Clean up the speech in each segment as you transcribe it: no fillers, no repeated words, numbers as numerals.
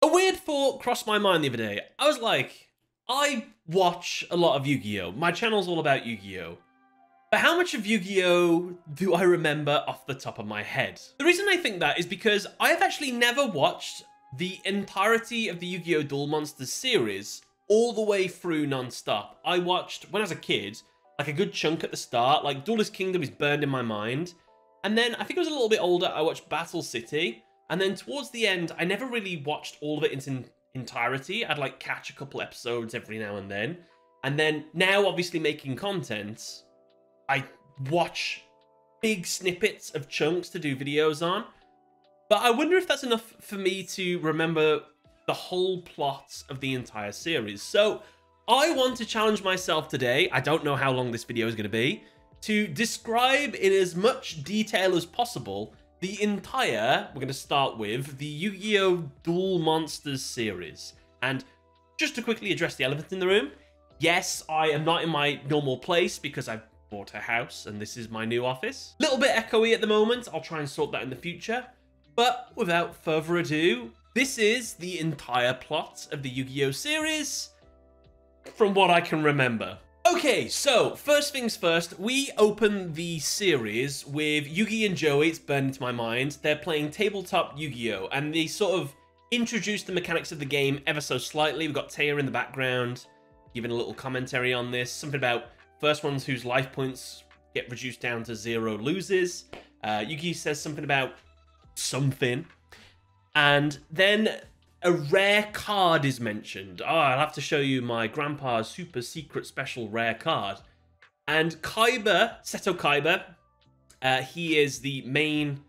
A weird thought crossed my mind the other day. I was like, I watch a lot of Yu-Gi-Oh! My channel's all about Yu-Gi-Oh! But how much of Yu-Gi-Oh! Do I remember off the top of my head? The reason I think that is because I have actually never watched the entirety of the Yu-Gi-Oh! Duel Monsters series all the way through non-stop. I watched, when I was a kid, like a good chunk at the start, like Duelist Kingdom is burned in my mind. And then I think I was a little bit older, I watched Battle City. And then towards the end, I never really watched all of it in entirety. I'd like catch a couple episodes every now and then. And then now, obviously making content, I watch big snippets of chunks to do videos on. But I wonder if that's enough for me to remember the whole plot of the entire series. So I want to challenge myself today, I don't know how long this video is going to be, to describe in as much detail as possible the entire, we're going to start with, the Yu-Gi-Oh! Duel Monsters series. And just to quickly address the elephant in the room, yes, I am not in my normal place because I've bought a house and this is my new office. Little bit echoey at the moment, I'll try and sort that in the future. But without further ado, this is the entire plot of the Yu-Gi-Oh! Series, from what I can remember. Okay, so first things first, we open the series with Yugi and Joey. It's burned into my mind. They're playing tabletop Yu-Gi-Oh! And they sort of introduce the mechanics of the game ever so slightly. We've got Taya in the background, giving a little commentary on this. Something about first ones whose life points get reduced down to 0 loses. Yugi says something about something. And then a rare card is mentioned. Oh, I'll have to show you my grandpa's super secret special rare card. And Kaiba, Seto Kaiba, he is the main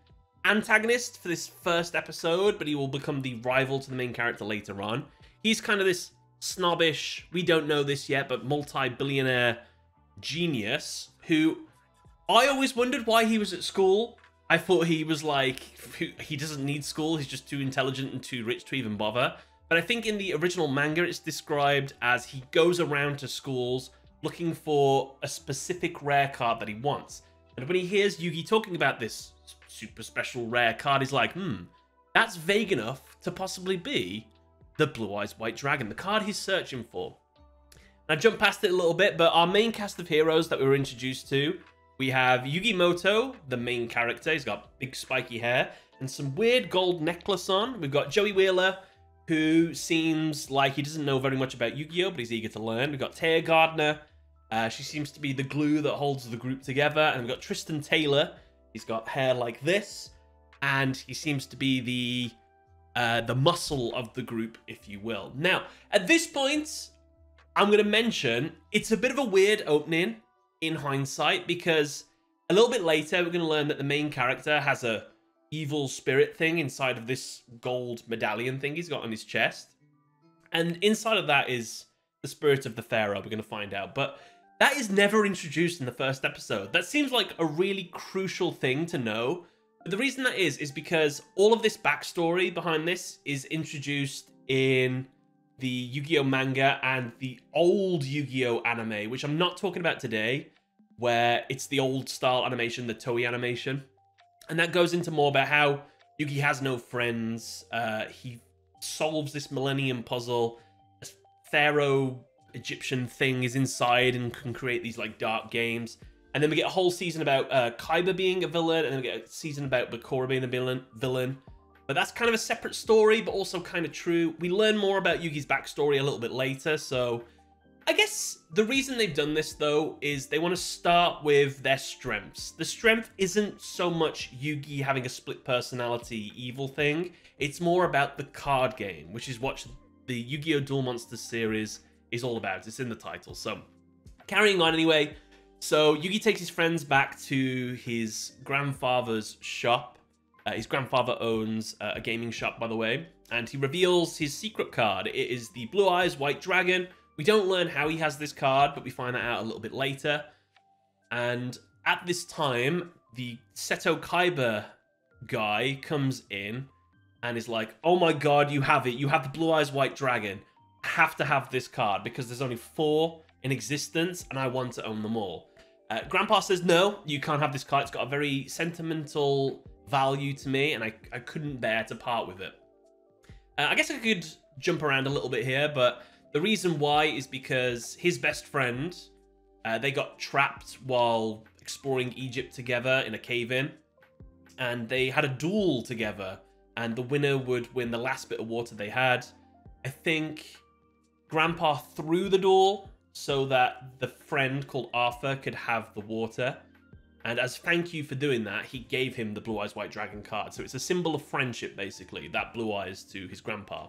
antagonist for this first episode, but he will become the rival to the main character later on. He's kind of this snobbish, we don't know this yet, but multi-billionaire genius who I always wondered why he was at school. I thought he was like, he doesn't need school, he's just too intelligent and too rich to even bother. But I think in the original manga, it's described as he goes around to schools looking for a specific rare card that he wants. And when he hears Yugi talking about this super special rare card, he's like, that's vague enough to possibly be the Blue Eyes White Dragon, the card he's searching for. And I jumped past it a little bit, but our main cast of heroes that we were introduced to, we have Yugi Moto, the main character. He's got big spiky hair and some weird gold necklace on. We've got Joey Wheeler, who seems like he doesn't know very much about Yu-Gi-Oh!, but he's eager to learn. We've got Taya Gardner. She seems to be the glue that holds the group together. And we've got Tristan Taylor. He's got hair like this. And he seems to be the muscle of the group, if you will. Now, at this point, I'm going to mention it's a bit of a weird opening in hindsight, because a little bit later we're going to learn that the main character has a evil spirit thing inside of this gold medallion thing he's got on his chest, and inside of that is the spirit of the pharaoh, we're going to find out, but that is never introduced in the first episode. That seems like a really crucial thing to know, but the reason that is because all of this backstory behind this is introduced in the Yu-Gi-Oh! Manga and the old Yu-Gi-Oh! Anime, which I'm not talking about today, where it's the old style animation, the Toei animation. And that goes into more about how Yugi has no friends. He solves this Millennium Puzzle. A Pharaoh Egyptian thing is inside and can create these like dark games. And then we get a whole season about Kaiba being a villain, and then we get a season about Bakura being a villain. But that's kind of a separate story, but also kind of true. We learn more about Yugi's backstory a little bit later, so I guess the reason they've done this, though, is they want to start with their strengths. The strength isn't so much Yugi having a split personality evil thing. It's more about the card game, which is what the Yu-Gi-Oh! Duel Monsters series is all about. It's in the title. So, carrying on anyway. So, Yugi takes his friends back to his grandfather's shop. His grandfather owns a gaming shop, by the way, and he reveals his secret card. It is the Blue Eyes White Dragon. We don't learn how he has this card, but we find that out a little bit later. And at this time, the Seto Kaiba guy comes in and is like, oh my god, you have it. You have the Blue Eyes White Dragon. I have to have this card because there's only 4 in existence and I want to own them all. Grandpa says, no, you can't have this card. It's got a very sentimental value to me, and I couldn't bear to part with it. I guess I could jump around a little bit here, but the reason why is because his best friend, they got trapped while exploring Egypt together in a cave-in, and they had a duel together, and the winner would win the last bit of water they had. I think Grandpa threw the duel so that the friend called Arthur could have the water. And as thank you for doing that, he gave him the Blue Eyes White Dragon card. So it's a symbol of friendship, basically, that Blue Eyes to his grandpa.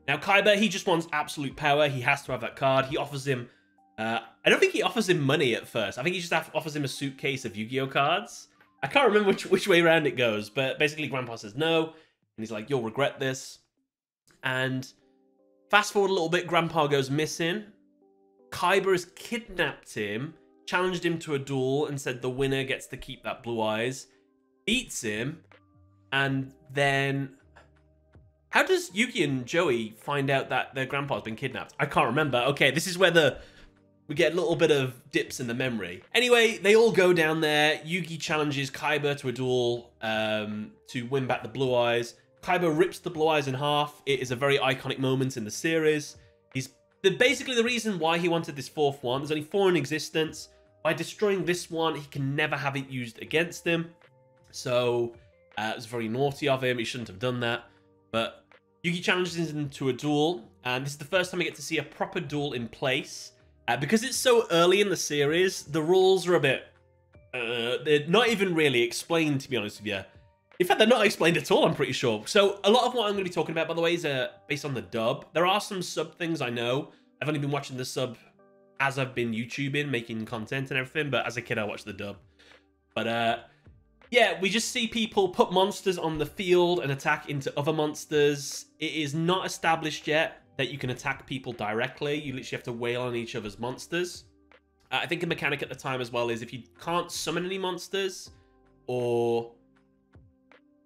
Now, Kaiba, he just wants absolute power. He has to have that card. He offers him... I don't think he offers him money at first. I think he just offers him a suitcase of Yu-Gi-Oh cards. I can't remember which way around it goes, but basically Grandpa says no. And he's like, you'll regret this. And fast forward a little bit, Grandpa goes missing. Kaiba has kidnapped him, challenged him to a duel, and said the winner gets to keep that Blue Eyes. Beats him, and then... How does Yugi and Joey find out that their grandpa's been kidnapped? I can't remember. Okay, this is where we get a little bit of dips in the memory. Anyway, they all go down there. Yugi challenges Kaiba to a duel to win back the Blue Eyes. Kaiba rips the Blue Eyes in half. It is a very iconic moment in the series. Basically the reason why he wanted this fourth one. There's only 4 in existence. By destroying this one, he can never have it used against him. So it was very naughty of him. He shouldn't have done that. But Yugi challenges him to a duel, and this is the first time we get to see a proper duel in place. Because it's so early in the series, the rules are a bit... they're not even really explained, to be honest with you. In fact, they're not explained at all, I'm pretty sure. So a lot of what I'm going to be talking about, by the way, is based on the dub. There are some sub things I know. I've only been watching the sub as I've been YouTubing, making content and everything, but as a kid, I watched the dub. But, yeah, we just see people put monsters on the field and attack into other monsters. It is not established yet that you can attack people directly. You literally have to wail on each other's monsters. I think a mechanic at the time as well is if you can't summon any monsters, or...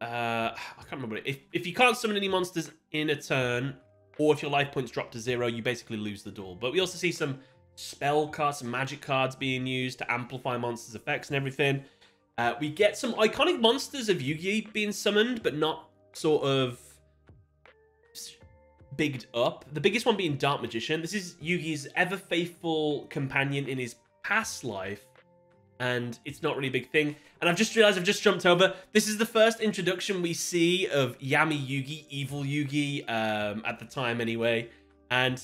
I can't remember. If you can't summon any monsters in a turn, or if your life points drop to 0, you basically lose the duel. But we also see some spell cards, some magic cards being used to amplify monsters' effects and everything. We get some iconic monsters of Yu-Gi being summoned, but not sort of bigged up. The biggest one being Dark Magician. This is Yu-Gi's ever-faithful companion in his past life, and it's not really a big thing. And I've just realized I've just jumped over. This is the first introduction we see of Yami Yugi, Evil Yugi, at the time anyway. And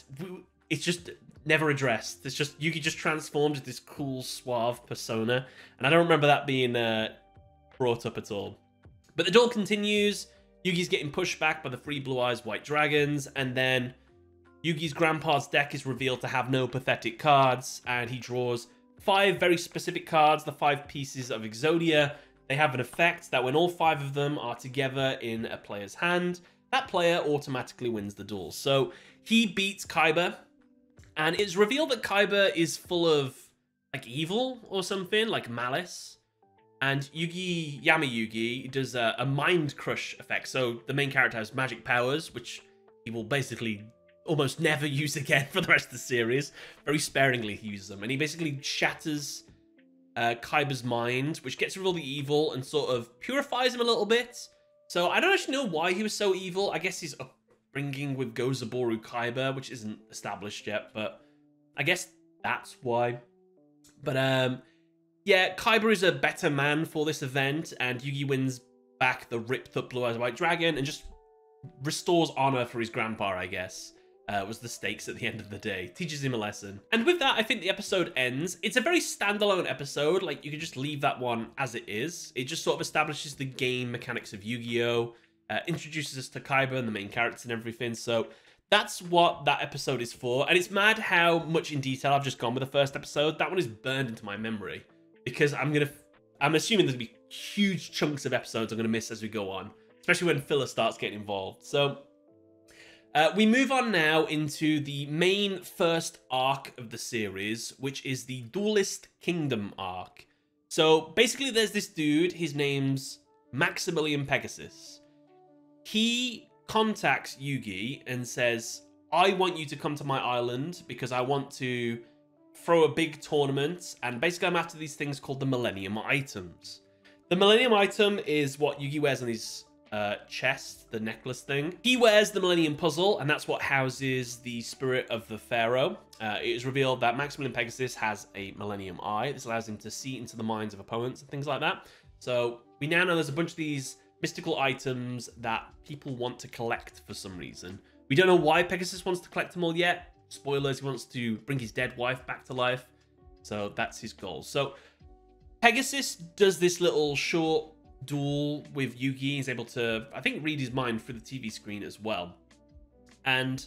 it's just never addressed. It's just Yugi just transformed into this cool, suave persona. And I don't remember that being brought up at all. But the duel continues. Yugi's getting pushed back by the 3 Blue Eyes White Dragons. And then Yugi's grandpa's deck is revealed to have no pathetic cards. And he draws 5 very specific cards, the 5 pieces of Exodia. They have an effect that when all 5 of them are together in a player's hand, that player automatically wins the duel. So he beats Kaiba, and it's revealed that Kaiba is full of like evil or something, like malice. And Yami Yugi does a mind crush effect. So the main character has magic powers, which he will basically almost never use again for the rest of the series. Very sparingly he uses them. And he basically shatters Kaiba's mind, which gets rid of all the evil and sort of purifies him a little bit. So I don't actually know why he was so evil. I guess his upbringing with Gozaboru Kaiba, which isn't established yet, but I guess that's why. But yeah, Kaiba is a better man for this event, and Yugi wins back the ripped up Blue Eyes White Dragon and just restores honor for his grandpa, I guess. Was the stakes at the end of the day. Teaches him a lesson. And with that, I think the episode ends. It's a very standalone episode. Like, you could just leave that one as it is. It just sort of establishes the game mechanics of Yu-Gi-Oh! Introduces us to Kaiba and the main characters and everything. So that's what that episode is for. And it's mad how much in detail I've just gone with the first episode. That one is burned into my memory. Because I'm assuming there's going to be huge chunks of episodes I'm going to miss as we go on. Especially when filler starts getting involved. So... we move on now into the main first arc of the series, which is the Duelist Kingdom arc. So basically there's this dude, his name's Maximilian Pegasus. He contacts Yugi and says, I want you to come to my island because I want to throw a big tournament, and basically I'm after these things called the Millennium Items. The Millennium Item is what Yugi wears on his chest, the necklace thing. He wears the Millennium Puzzle, and that's what houses the spirit of the Pharaoh. It is revealed that Maximilian Pegasus has a Millennium Eye. This allows him to see into the minds of opponents and things like that. So we now know there's a bunch of these mystical items that people want to collect for some reason. We don't know why Pegasus wants to collect them all yet. Spoilers, he wants to bring his dead wife back to life. So that's his goal. So Pegasus does this little short duel with Yugi. He's able to, I think, read his mind through the TV screen as well. And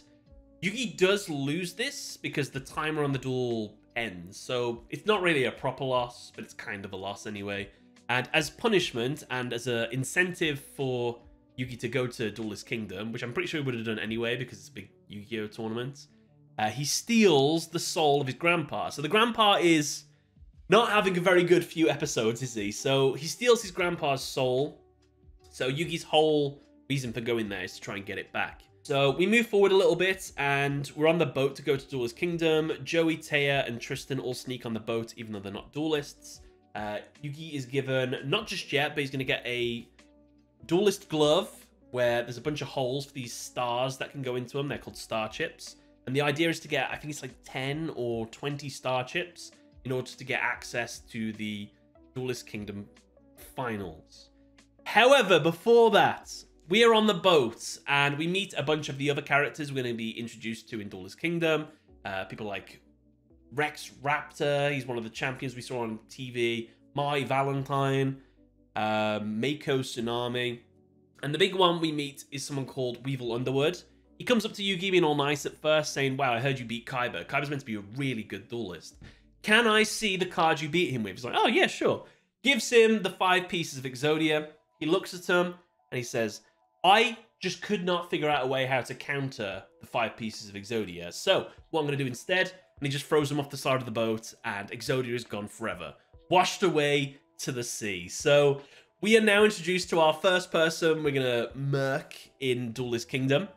Yugi does lose this because the timer on the duel ends. So it's not really a proper loss, but it's kind of a loss anyway. And as punishment and as an incentive for Yugi to go to Duelist Kingdom, which I'm pretty sure he would have done anyway because it's a big Yu-Gi-Oh tournament, he steals the soul of his grandpa. So the grandpa is not having a very good few episodes, is he? So he steals his grandpa's soul. So Yugi's whole reason for going there is to try and get it back. So we move forward a little bit, and we're on the boat to go to Duelist Kingdom. Joey, Taya, and Tristan all sneak on the boat, even though they're not duelists. Yugi is given, not just yet, but he's going to get a duelist glove, where there's a bunch of holes for these stars that can go into them. They're called star chips. And the idea is to get, I think it's like 10 or 20 star chips in order to get access to the Duelist Kingdom finals. However, before that, we are on the boat and we meet a bunch of the other characters we're going to be introduced to in Duelist Kingdom. People like Rex Raptor, he's one of the champions we saw on TV. Mai Valentine, Mako Tsunami. And the big one we meet is someone called Weevil Underwood. He comes up to Yugi being all nice at first, saying, wow, I heard you beat Kaiba. Kaiba's meant to be a really good duelist. Can I see the card you beat him with? He's like, oh, yeah, sure. Gives him the 5 pieces of Exodia. He looks at them and he says, I just could not figure out a way how to counter the 5 pieces of Exodia. So what I'm going to do instead, and he just throws them off the side of the boat, and Exodia is gone forever. Washed away to the sea. So we are now introduced to our first person we're going to murk in Duelist Kingdom.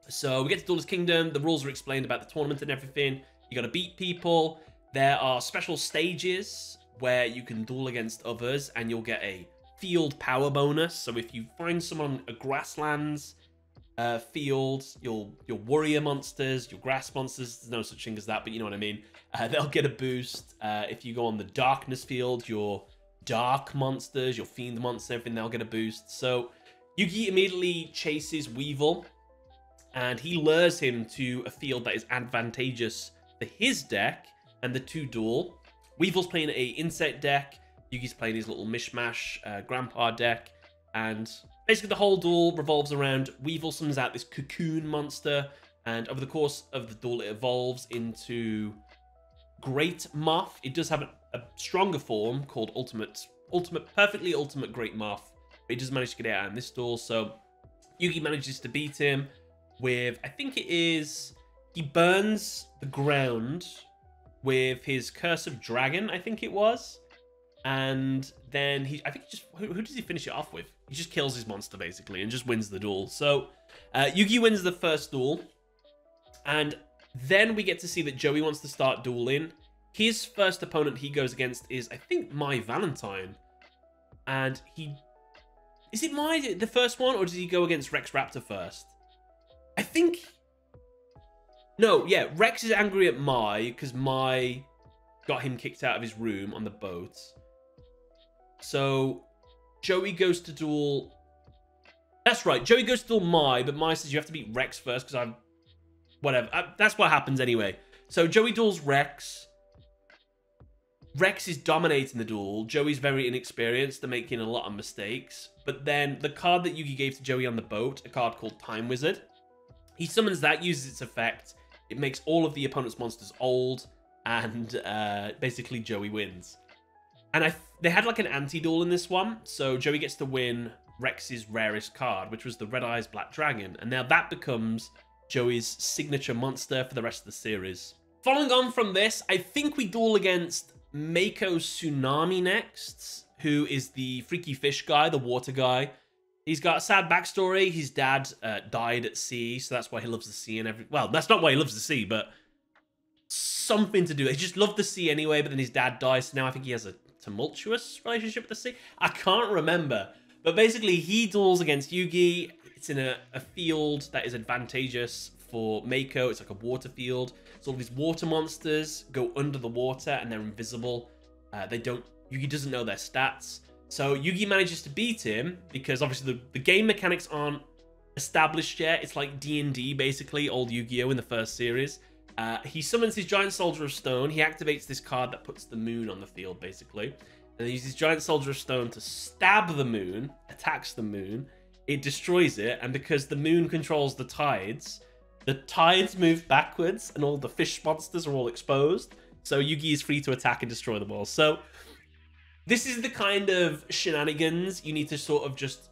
So we get to Duelist Kingdom, the rules are explained about the tournament and everything. You got to beat people. There are special stages where you can duel against others and you'll get a field power bonus. So if you find someone on a grasslands field, your warrior monsters, your grass monsters, there's no such thing as that, but you know what I mean. They'll get a boost. If you go on the darkness field, your dark monsters, your fiend monsters, everything, they'll get a boost. So Yugi immediately chases Weevil and he lures him to a field that is advantageous for his deck and the 2 duel. Weevil's playing a insect deck, Yugi's playing his little mishmash grandpa deck, and basically the whole duel revolves around Weevil summons out this cocoon monster, and over the course of the duel it evolves into Great Moth. It does have a stronger form called Perfectly Ultimate Great Moth, but he does manage to get it out in this duel. So Yugi manages to beat him with, I think it is, he burns the ground with his Curse of Dragon, I think it was. And then I think he just, who does he finish it off with? He just kills his monster basically and just wins the duel. So Yugi wins the first duel. And then we get to see that Joey wants to start dueling. His first opponent he goes against is, I think, Mai Valentine. And is it Mai the first one, or does he go against Rex Raptor first? I think... No, yeah, Rex is angry at Mai because Mai got him kicked out of his room on the boat. So Joey goes to duel... That's right, Joey goes to duel Mai, but Mai says you have to beat Rex first because I'm... Whatever, that's what happens anyway. So Joey duels Rex. Rex is dominating the duel. Joey's very inexperienced. They're making a lot of mistakes. But then the card that Yugi gave to Joey on the boat, a card called Time Wizard, he summons that, uses its effect. It makes all of the opponent's monsters old, and basically Joey wins. And they had like an anti-duel in this one, so Joey gets to win Rex's rarest card, which was the Red Eyes Black Dragon. And now that becomes Joey's signature monster for the rest of the series. Following on from this, I think we duel against Mako Tsunami next, who is the freaky fish guy, the water guy. He's got a sad backstory. His dad died at sea, so that's why he loves the sea and everything. Well, that's not why he loves the sea, but something to do. He just loved the sea anyway, but then his dad dies, so now I think he has a tumultuous relationship with the sea. I can't remember. But basically, he duels against Yugi. It's in a field that is advantageous for Mako. It's like a water field. So all these water monsters go under the water and they're invisible. Yugi doesn't know their stats. So Yugi manages to beat him because obviously the game mechanics aren't established yet. It's like D&D, basically, old Yu-Gi-Oh! In the first series. He summons his Giant Soldier of Stone. He activates this card that puts the moon on the field, basically. And he uses Giant Soldier of Stone to stab the moon, attacks the moon. It destroys it, and because the moon controls the tides move backwards, and all the fish monsters are all exposed. So Yugi is free to attack and destroy them all. So this is the kind of shenanigans you need to sort of just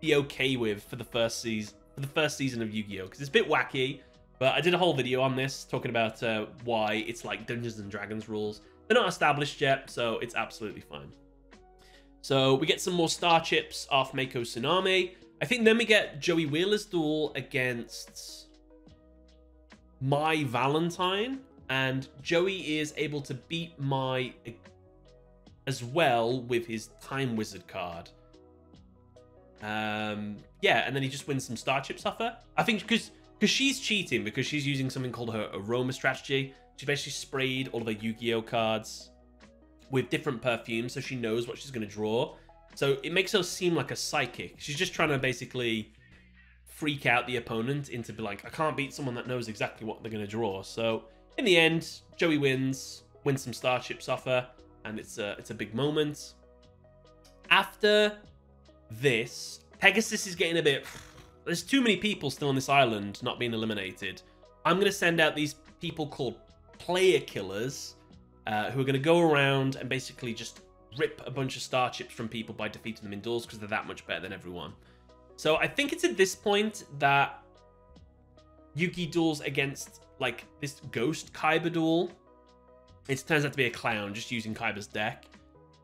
be okay with for the first season of Yu-Gi-Oh! Because it's a bit wacky, but I did a whole video on this talking about why it's like Dungeons and Dragons rules. They're not established yet, so it's absolutely fine. So we get some more star chips off Mako Tsunami. I think then we get Joey Wheeler's duel against Mai Valentine, and Joey is able to beat Mai as well with his Time Wizard card. Yeah, and then he just wins some star chips off her. I think because she's cheating, because she's using something called her aroma strategy. She basically sprayed all of her Yu-Gi-Oh cards with different perfumes, so she knows what she's going to draw. So it makes her seem like a psychic. She's just trying to basically freak out the opponent into be like, I can't beat someone that knows exactly what they're going to draw. So in the end, Joey wins some star chips off her, and it's a big moment. After this, Pegasus is getting a bit... There's too many people still on this island not being eliminated. I'm going to send out these people called player killers, who are going to go around and basically just rip a bunch of star chips from people by defeating them in duels because they're that much better than everyone. So I think it's at this point that Yugi duels against like this ghost Kaiba duel. It turns out to be a clown just using Kaiba's deck.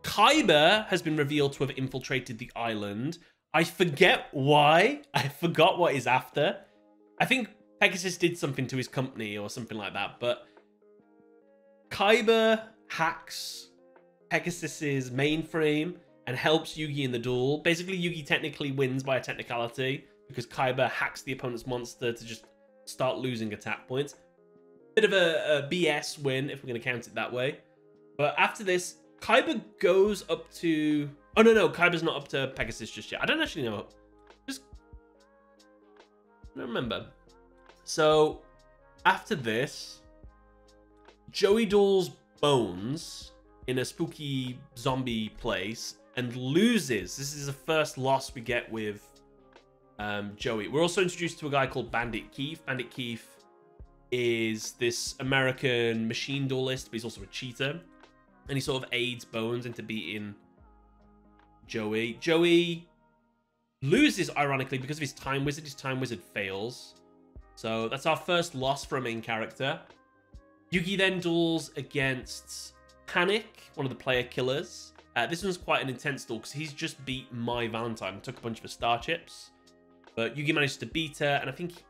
Kaiba has been revealed to have infiltrated the island. I forget why. I forgot what he's after. I think Pegasus did something to his company or something like that, but Kaiba hacks Pegasus's mainframe and helps Yugi in the duel. Basically, Yugi technically wins by a technicality because Kaiba hacks the opponent's monster to just start losing attack points. Bit of a BS win, if we're going to count it that way. But after this, Kaiba goes up to... Oh, no, Kaiba's not up to Pegasus just yet. I don't actually know. I don't remember. So, after this, Joey duels Bones in a spooky zombie place and loses. This is the first loss we get with Joey. We're also introduced to a guy called Bandit Keith. Bandit Keith is this American machine duelist, but he's also a cheater. And he sort of aids Bones into beating Joey. Joey loses, ironically, because of his Time Wizard. His Time Wizard fails. So that's our first loss for a main character. Yugi then duels against Panic, one of the player killers. This one's quite an intense duel because he's just beat Mai Valentine and took a bunch of her star chips. But Yugi managed to beat her, and I think...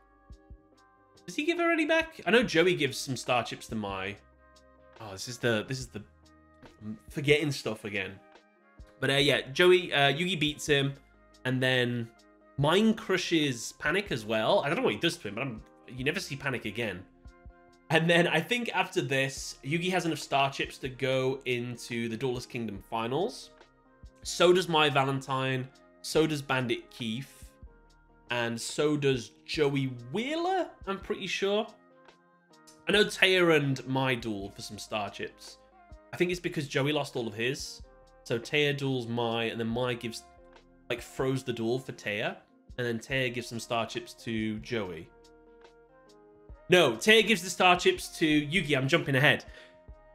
Does he give her any back? I know Joey gives some star chips to Mai. Oh, this is the I'm forgetting stuff again. But yeah, Yugi beats him, and then Mind crushes Panic as well. I don't know what he does to him, but you never see Panic again. And then I think after this, Yugi has enough star chips to go into the Duelist Kingdom finals. So does Mai Valentine. So does Bandit Keith. And so does Joey Wheeler, I'm pretty sure. I know Taya and Mai dueled for some star chips. I think it's because Joey lost all of his. So Taya duels Mai, and then Mai gives, like, throws the duel for Taya. And then Taya gives some star chips to Joey. No, Taya gives the star chips to Yugi. I'm jumping ahead.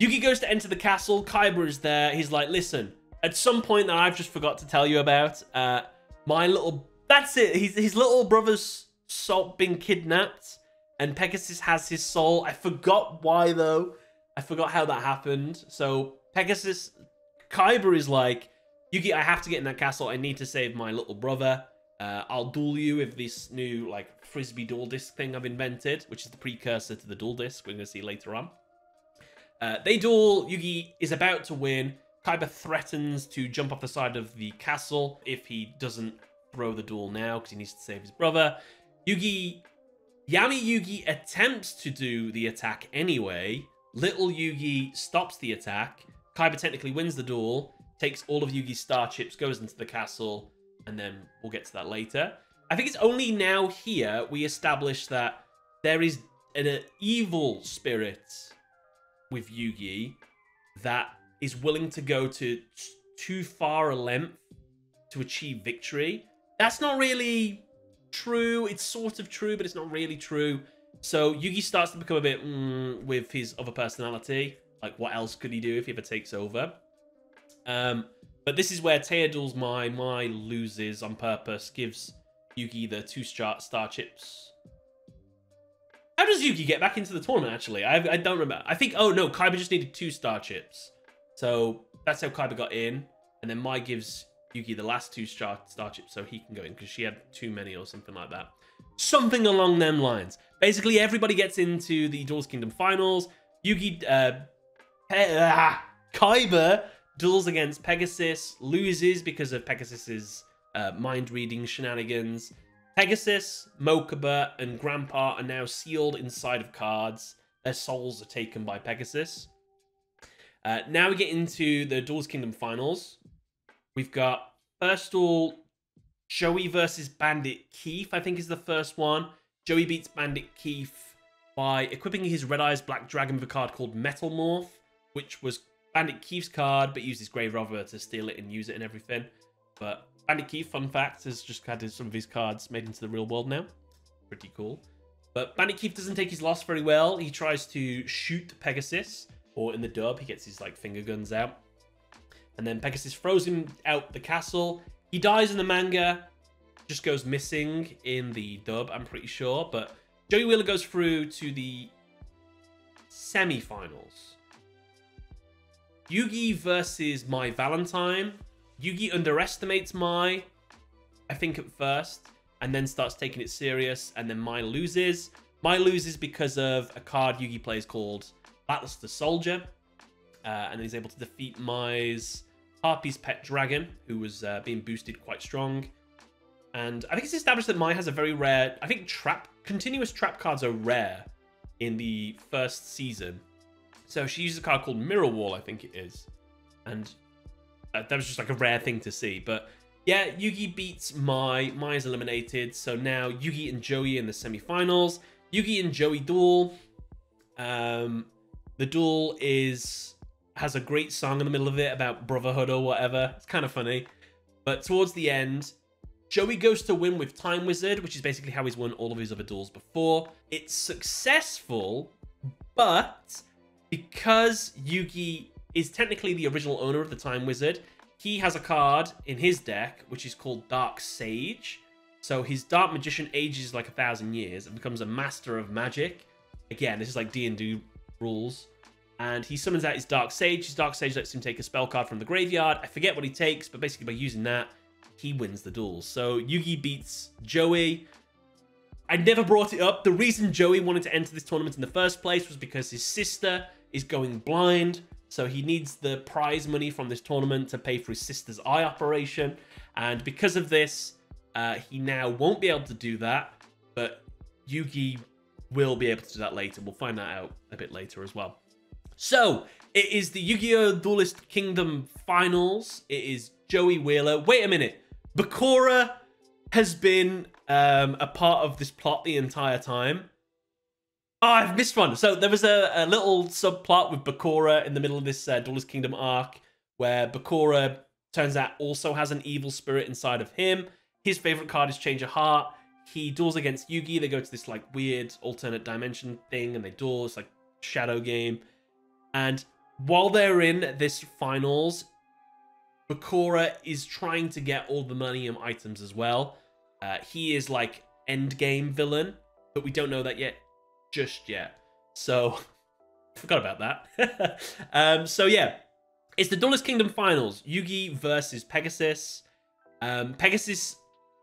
Yugi goes to enter the castle. Kaiba is there. He's like, listen, at some point that I've just forgot to tell you about, my little... That's it. His little brother's been kidnapped, and Pegasus has his soul. I forgot why, though. I forgot how that happened. So Pegasus... Kaiba is like, Yugi, I have to get in that castle. I need to save my little brother. I'll duel you with this new, like, Frisbee duel disc thing I've invented, which is the precursor to the duel disc we're going to see later on. They duel. Yugi is about to win. Kaiba threatens to jump off the side of the castle if he doesn't throw the duel now because he needs to save his brother. Yami Yugi attempts to do the attack anyway. Little Yugi stops the attack. Kaiba technically wins the duel, takes all of Yugi's star chips, goes into the castle, and then we'll get to that later. I think it's only now here we establish that there is an evil spirit with Yugi that is willing to go to too far a length to achieve victory. That's not really true. It's sort of true, but it's not really true. So Yugi starts to become a bit with his other personality. Like, what else could he do if he ever takes over? But this is where Taya duels Mai. Mai loses on purpose, gives Yugi the 2 star chips. How does Yugi get back into the tournament, actually? I don't remember. I think, oh no, Kaiba just needed 2 star chips. So that's how Kaiba got in. And then Mai gives Yugi the last 2 star chips so he can go in because she had too many or something like that. Something along them lines. Basically, everybody gets into the Duelist Kingdom finals. Kaiba duels against Pegasus, loses because of Pegasus's mind-reading shenanigans. Pegasus, Mokuba, and Grandpa are now sealed inside of cards. Their souls are taken by Pegasus. Now we get into the Duelist Kingdom finals. We've got, first duel, Joey versus Bandit Keith, I think is the first one. Joey beats Bandit Keith by equipping his Red Eyes Black Dragon with a card called Metal Morph, which was Bandit Keith's card, but used his Grave Robber to steal it and use it and everything. But Bandit Keith, fun fact, has just had some of his cards made into the real world now. Pretty cool. But Bandit Keith doesn't take his loss very well. He tries to shoot Pegasus, or in the dub, he gets his like finger guns out. And then Pegasus throws him out the castle. He dies in the manga, just goes missing in the dub, I'm pretty sure. But Joey Wheeler goes through to the semi-finals. Yugi versus Mai Valentine. Yugi underestimates Mai, I think at first, and then starts taking it serious, and then Mai loses. Mai loses because of a card Yugi plays called Battles the Soldier, and he's able to defeat Mai's Harpy's Pet Dragon, who was being boosted quite strong. And I think it's established that Mai has a very rare... I think continuous trap cards are rare in the first season. So she uses a card called Mirror Wall, I think it is. And that was just like a rare thing to see. But yeah, Yugi beats Mai. Mai is eliminated. So now Yugi and Joey in the semi-finals. Yugi and Joey duel. The duel has a great song in the middle of it about brotherhood or whatever. It's kind of funny. But towards the end, Joey goes to win with Time Wizard, which is basically how he's won all of his other duels before. It's successful, but because Yugi is technically the original owner of the Time Wizard, he has a card in his deck, which is called Dark Sage. So his Dark Magician ages like 1,000 years and becomes a master of magic. Again, this is like D&D rules. And he summons out his Dark Sage. His Dark Sage lets him take a spell card from the graveyard. I forget what he takes, but basically by using that, he wins the duel. So Yugi beats Joey. I never brought it up. The reason Joey wanted to enter this tournament in the first place was because his sister is going blind. So he needs the prize money from this tournament to pay for his sister's eye operation. And because of this, he now won't be able to do that. But Yugi will be able to do that later. We'll find that out a bit later as well. So, it is the Yu-Gi-Oh! Duelist Kingdom Finals. It is Joey Wheeler. Wait a minute. Bakura has been a part of this plot the entire time. Oh, I've missed one. So, there was a little subplot with Bakura in the middle of this Duelist Kingdom arc where Bakura, turns out, also has an evil spirit inside of him. His favorite card is Change of Heart. He duels against Yugi. They go to this like weird alternate dimension thing and they duel. It's like shadow game. And while they're in this finals, Bakura is trying to get all the Millennium items as well. He is like endgame villain, but we don't know that just yet. So, forgot about that. So yeah, it's the Duelist Kingdom Finals. Yugi versus Pegasus. Pegasus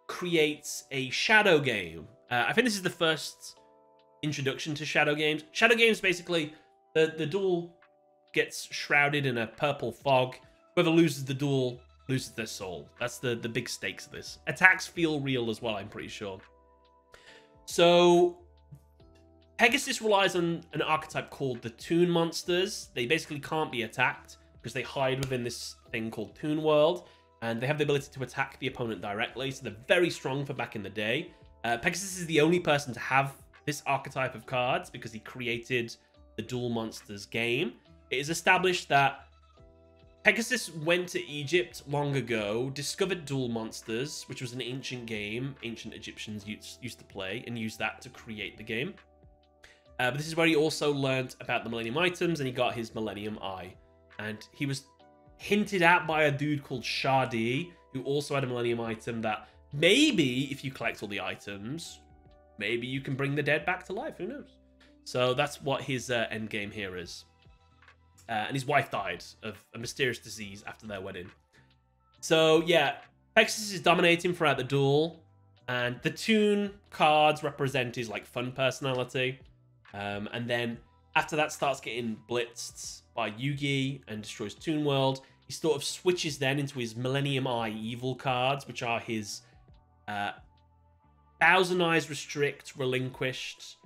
creates a shadow game. I think this is the first introduction to shadow games. Shadow games, basically, the duel gets shrouded in a purple fog. Whoever loses the duel loses their soul. That's the big stakes of this. Attacks feel real as well, I'm pretty sure. So Pegasus relies on an archetype called the Toon Monsters. They basically can't be attacked because they hide within this thing called Toon World, and they have the ability to attack the opponent directly, so they're very strong for back in the day. Pegasus is the only person to have this archetype of cards because he created the Duel Monsters game. It is established that Pegasus went to Egypt long ago, discovered Duel Monsters, which was an ancient game ancient Egyptians used to play, and used that to create the game. But this is where he also learnt about the Millennium items, and he got his Millennium Eye. And he was hinted at by a dude called Shadi, who also had a Millennium item that maybe if you collect all the items, maybe you can bring the dead back to life. Who knows? So that's what his end game here is. And his wife died of a mysterious disease after their wedding. So yeah, Pegasus is dominating throughout the duel, and the Toon cards represent his like fun personality. And then after that starts getting blitzed by Yugi and destroys Toon World. He sort of switches then into his Millennium Eye evil cards, which are his Thousand Eyes Restrict Relinquished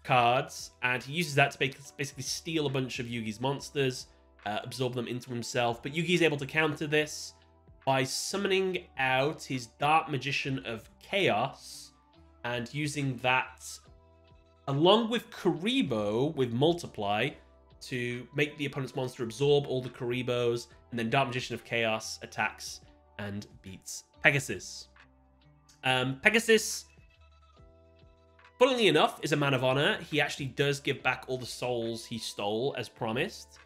cards, and he uses that to basically steal a bunch of Yugi's monsters, absorb them into himself. But Yugi's able to counter this by summoning out his Dark Magician of Chaos and using that along with Kuriboh with Multiply to make the opponent's monster absorb all the Kuribohs, and then Dark Magician of Chaos attacks and beats Pegasus. Pegasus, funnily enough, is a man of honor. He actually does give back all the souls he stole as promised.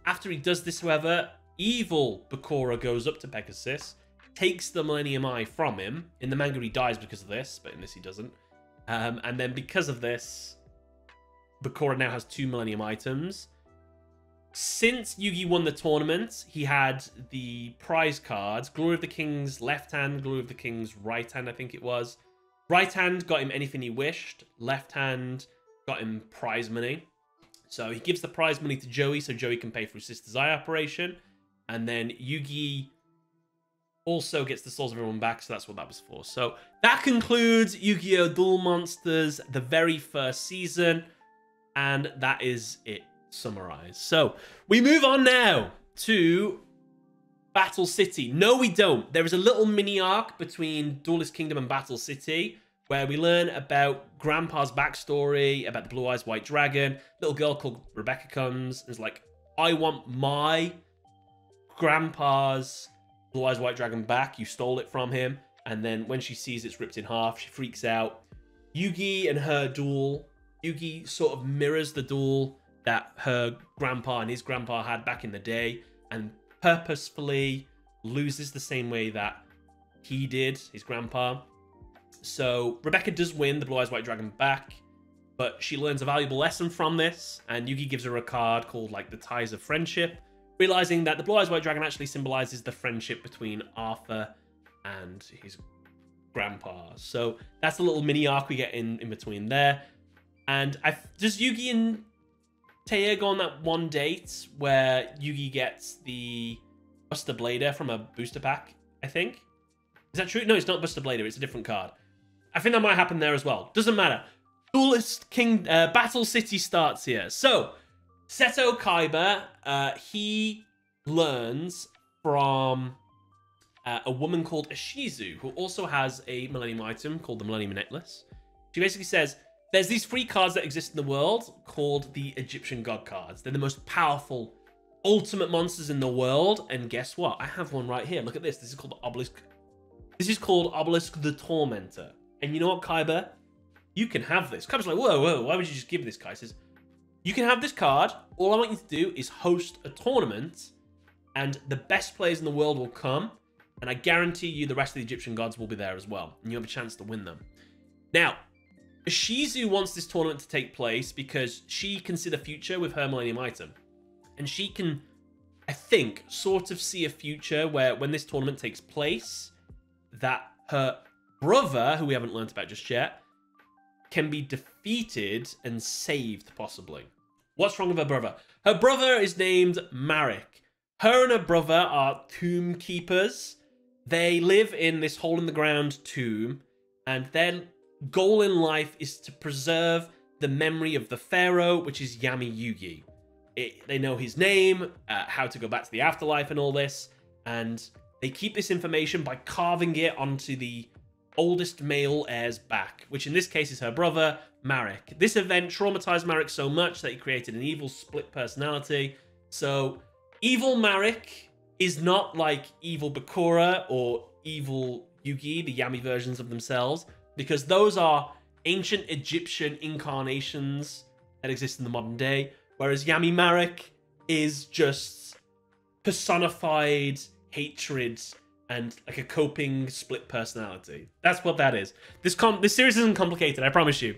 After he does this, however, evil Bakura goes up to Pegasus, takes the Millennium Eye from him. In the manga, he dies because of this, but in this, he doesn't. And then because of this, Bakura now has 2 Millennium items. Since Yugi won the tournament, he had the prize cards. Glory of the King's left hand, Glory of the King's right hand, I think it was. Right hand got him anything he wished. Left hand got him prize money. So he gives the prize money to Joey so Joey can pay for his sister's eye operation. And then Yugi also gets the souls of everyone back, so that's what that was for. So that concludes Yu-Gi-Oh! Duel Monsters, the very first season. And that is it summarized. So we move on now to Battle City. No, we don't. There is a little mini arc between Duelist Kingdom and Battle City where we learn about Grandpa's backstory, about the Blue Eyes White Dragon. Little girl called Rebecca comes and is like, I want my Grandpa's Blue Eyes White Dragon back. You stole it from him. And then when she sees it's ripped in half, she freaks out. Yugi and her duel. Yugi sort of mirrors the duel that her grandpa and his grandpa had back in the day, and purposefully loses the same way that he did, his grandpa. So Rebecca does win the Blue Eyes White Dragon back, but she learns a valuable lesson from this, and Yugi gives her a card called like the Ties of Friendship, realizing that the Blue Eyes White Dragon actually symbolizes the friendship between Arthur and his grandpa. So that's a little mini arc we get in between there. And does Yugi and Taya go on that one date where Yugi gets the Buster Blader from a booster pack, I think? Is that true? No, it's not Buster Blader. It's a different card. I think that might happen there as well. Doesn't matter. Duelist King Battle City starts here. So, Seto Kaiba, he learns from a woman called Ishizu, who also has a Millennium item called the Millennium Necklace. She basically says, there's these 3 cards that exist in the world called the Egyptian God cards. They're the most powerful, ultimate monsters in the world. And guess what? I have one right here. Look at this. This is called Obelisk. This is called Obelisk the Tormentor. And you know what, Kaiba? You can have this. Kaiba's like, whoa, whoa, why would you just give this guy? He says, you can have this card. All I want you to do is host a tournament, and the best players in the world will come, and I guarantee you the rest of the Egyptian gods will be there as well, and you have a chance to win them. Now, Ishizu wants this tournament to take place because she can see the future with her Millennium item. And she can, I think, sort of see a future where when this tournament takes place, that her brother, who we haven't learned about just yet, can be defeated and saved, possibly. What's wrong with her brother? Her brother is named Marek. Her and her brother are tomb keepers. They live in this hole-in-the-ground tomb, and their goal in life is to preserve the memory of the pharaoh, which is Yami Yugi. They know his name, how to go back to the afterlife and all this, and they keep this information by carving it onto the oldest male heir's back, which in this case is her brother, Marek. This event traumatized Marek so much that he created an evil split personality. So evil Marek is not like evil Bakura or evil Yugi, the Yami versions of themselves, because those are ancient Egyptian incarnations that exist in the modern day, whereas Yami Marek is just personified hatred and like a coping split personality. That's what that is. This series isn't complicated, I promise you.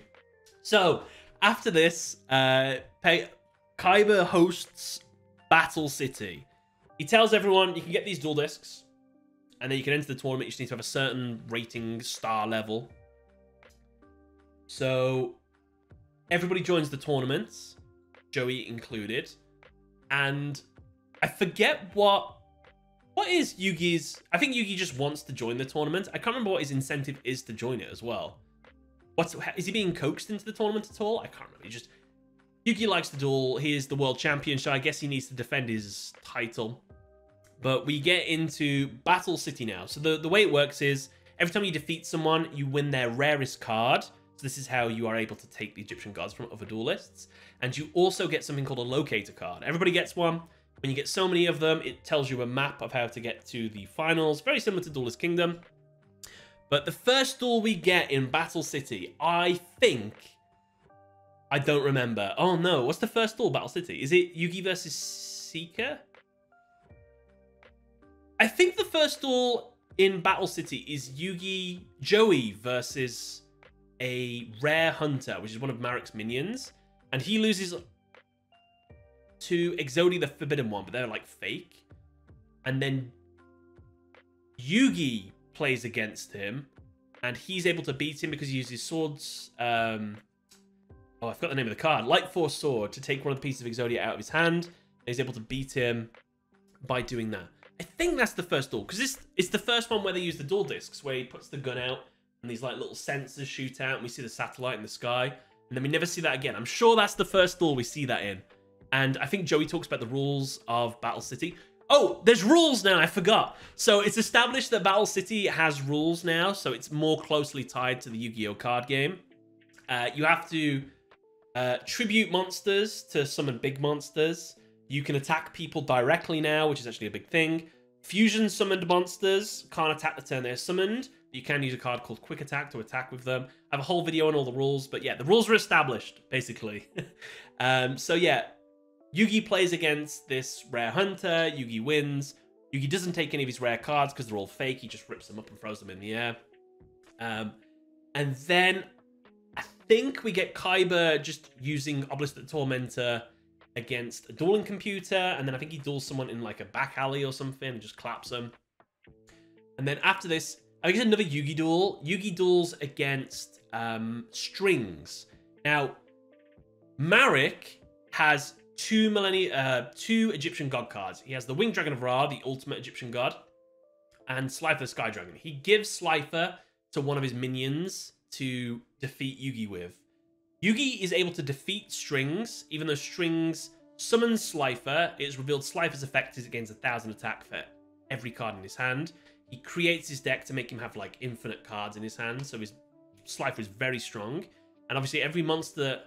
So after this, Kaiba hosts Battle City. He tells everyone you can get these duel discs, and then you can enter the tournament. You just need to have a certain rating star level. So everybody joins the tournaments, Joey included, and I forget what is Yugi's... I think Yugi just wants to join the tournament. I can't remember what his incentive is to join it as well. Is he being coaxed into the tournament at all? I can't remember. Yugi likes to duel. He is the world champion, so I guess he needs to defend his title. But we get into Battle City now. So the way it works is every time you defeat someone, you win their rarest card. So this is how you are able to take the Egyptian gods from other duelists. And you also get something called a locator card. Everybody gets one. When you get so many of them, it tells you a map of how to get to the finals. Very similar to Duelist Kingdom. But the first duel we get in Battle City, I don't remember. Oh no, what's the first duel, Battle City? Is it Yugi versus Seeker? I think the first duel in Battle City is Joey versus a rare hunter, which is one of Marek's minions. And he loses to Exodi the Forbidden One, but they're like fake. And then Yugi plays against him, and he's able to beat him because he uses swords. Oh, I forgot the name of the card. Light Force Sword to take one of the pieces of Exodia out of his hand. And he's able to beat him by doing that. I think that's the first duel, because it's the first one where they use the duel discs, where he puts the gun out and these like little sensors shoot out, and we see the satellite in the sky, and then we never see that again. I'm sure that's the first duel we see that in. And I think Joey talks about the rules of Battle City. Oh, there's rules now, I forgot. So it's established that Battle City has rules now, so it's more closely tied to the Yu-Gi-Oh card game. You have to tribute monsters to summon big monsters. You can attack people directly now, which is actually a big thing. Fusion summoned monsters can't attack the turn they're summoned. You can use a card called Quick Attack to attack with them. I have a whole video on all the rules, but yeah, the rules are established, basically. So yeah, Yugi plays against this rare hunter. Yugi wins. Yugi doesn't take any of his rare cards because they're all fake. He just rips them up and throws them in the air. And then I think we get Kaiba just using Obelisk the Tormentor against a dueling computer, and then I think he duels someone in like a back alley or something and just claps them. And then after this, I think it's another Yugi duel. Yugi duels against Strings. Now, Marek has two Egyptian god cards. He has the Winged Dragon of Ra, the ultimate Egyptian god, and Slifer the Sky Dragon. He gives Slifer to one of his minions to defeat Yugi with. Yugi is able to defeat Strings, even though Strings summons Slifer. It is revealed Slifer's effect is against 1,000 attack for every card in his hand. He creates his deck to make him have like infinite cards in his hand, so his Slifer is very strong. And obviously every monster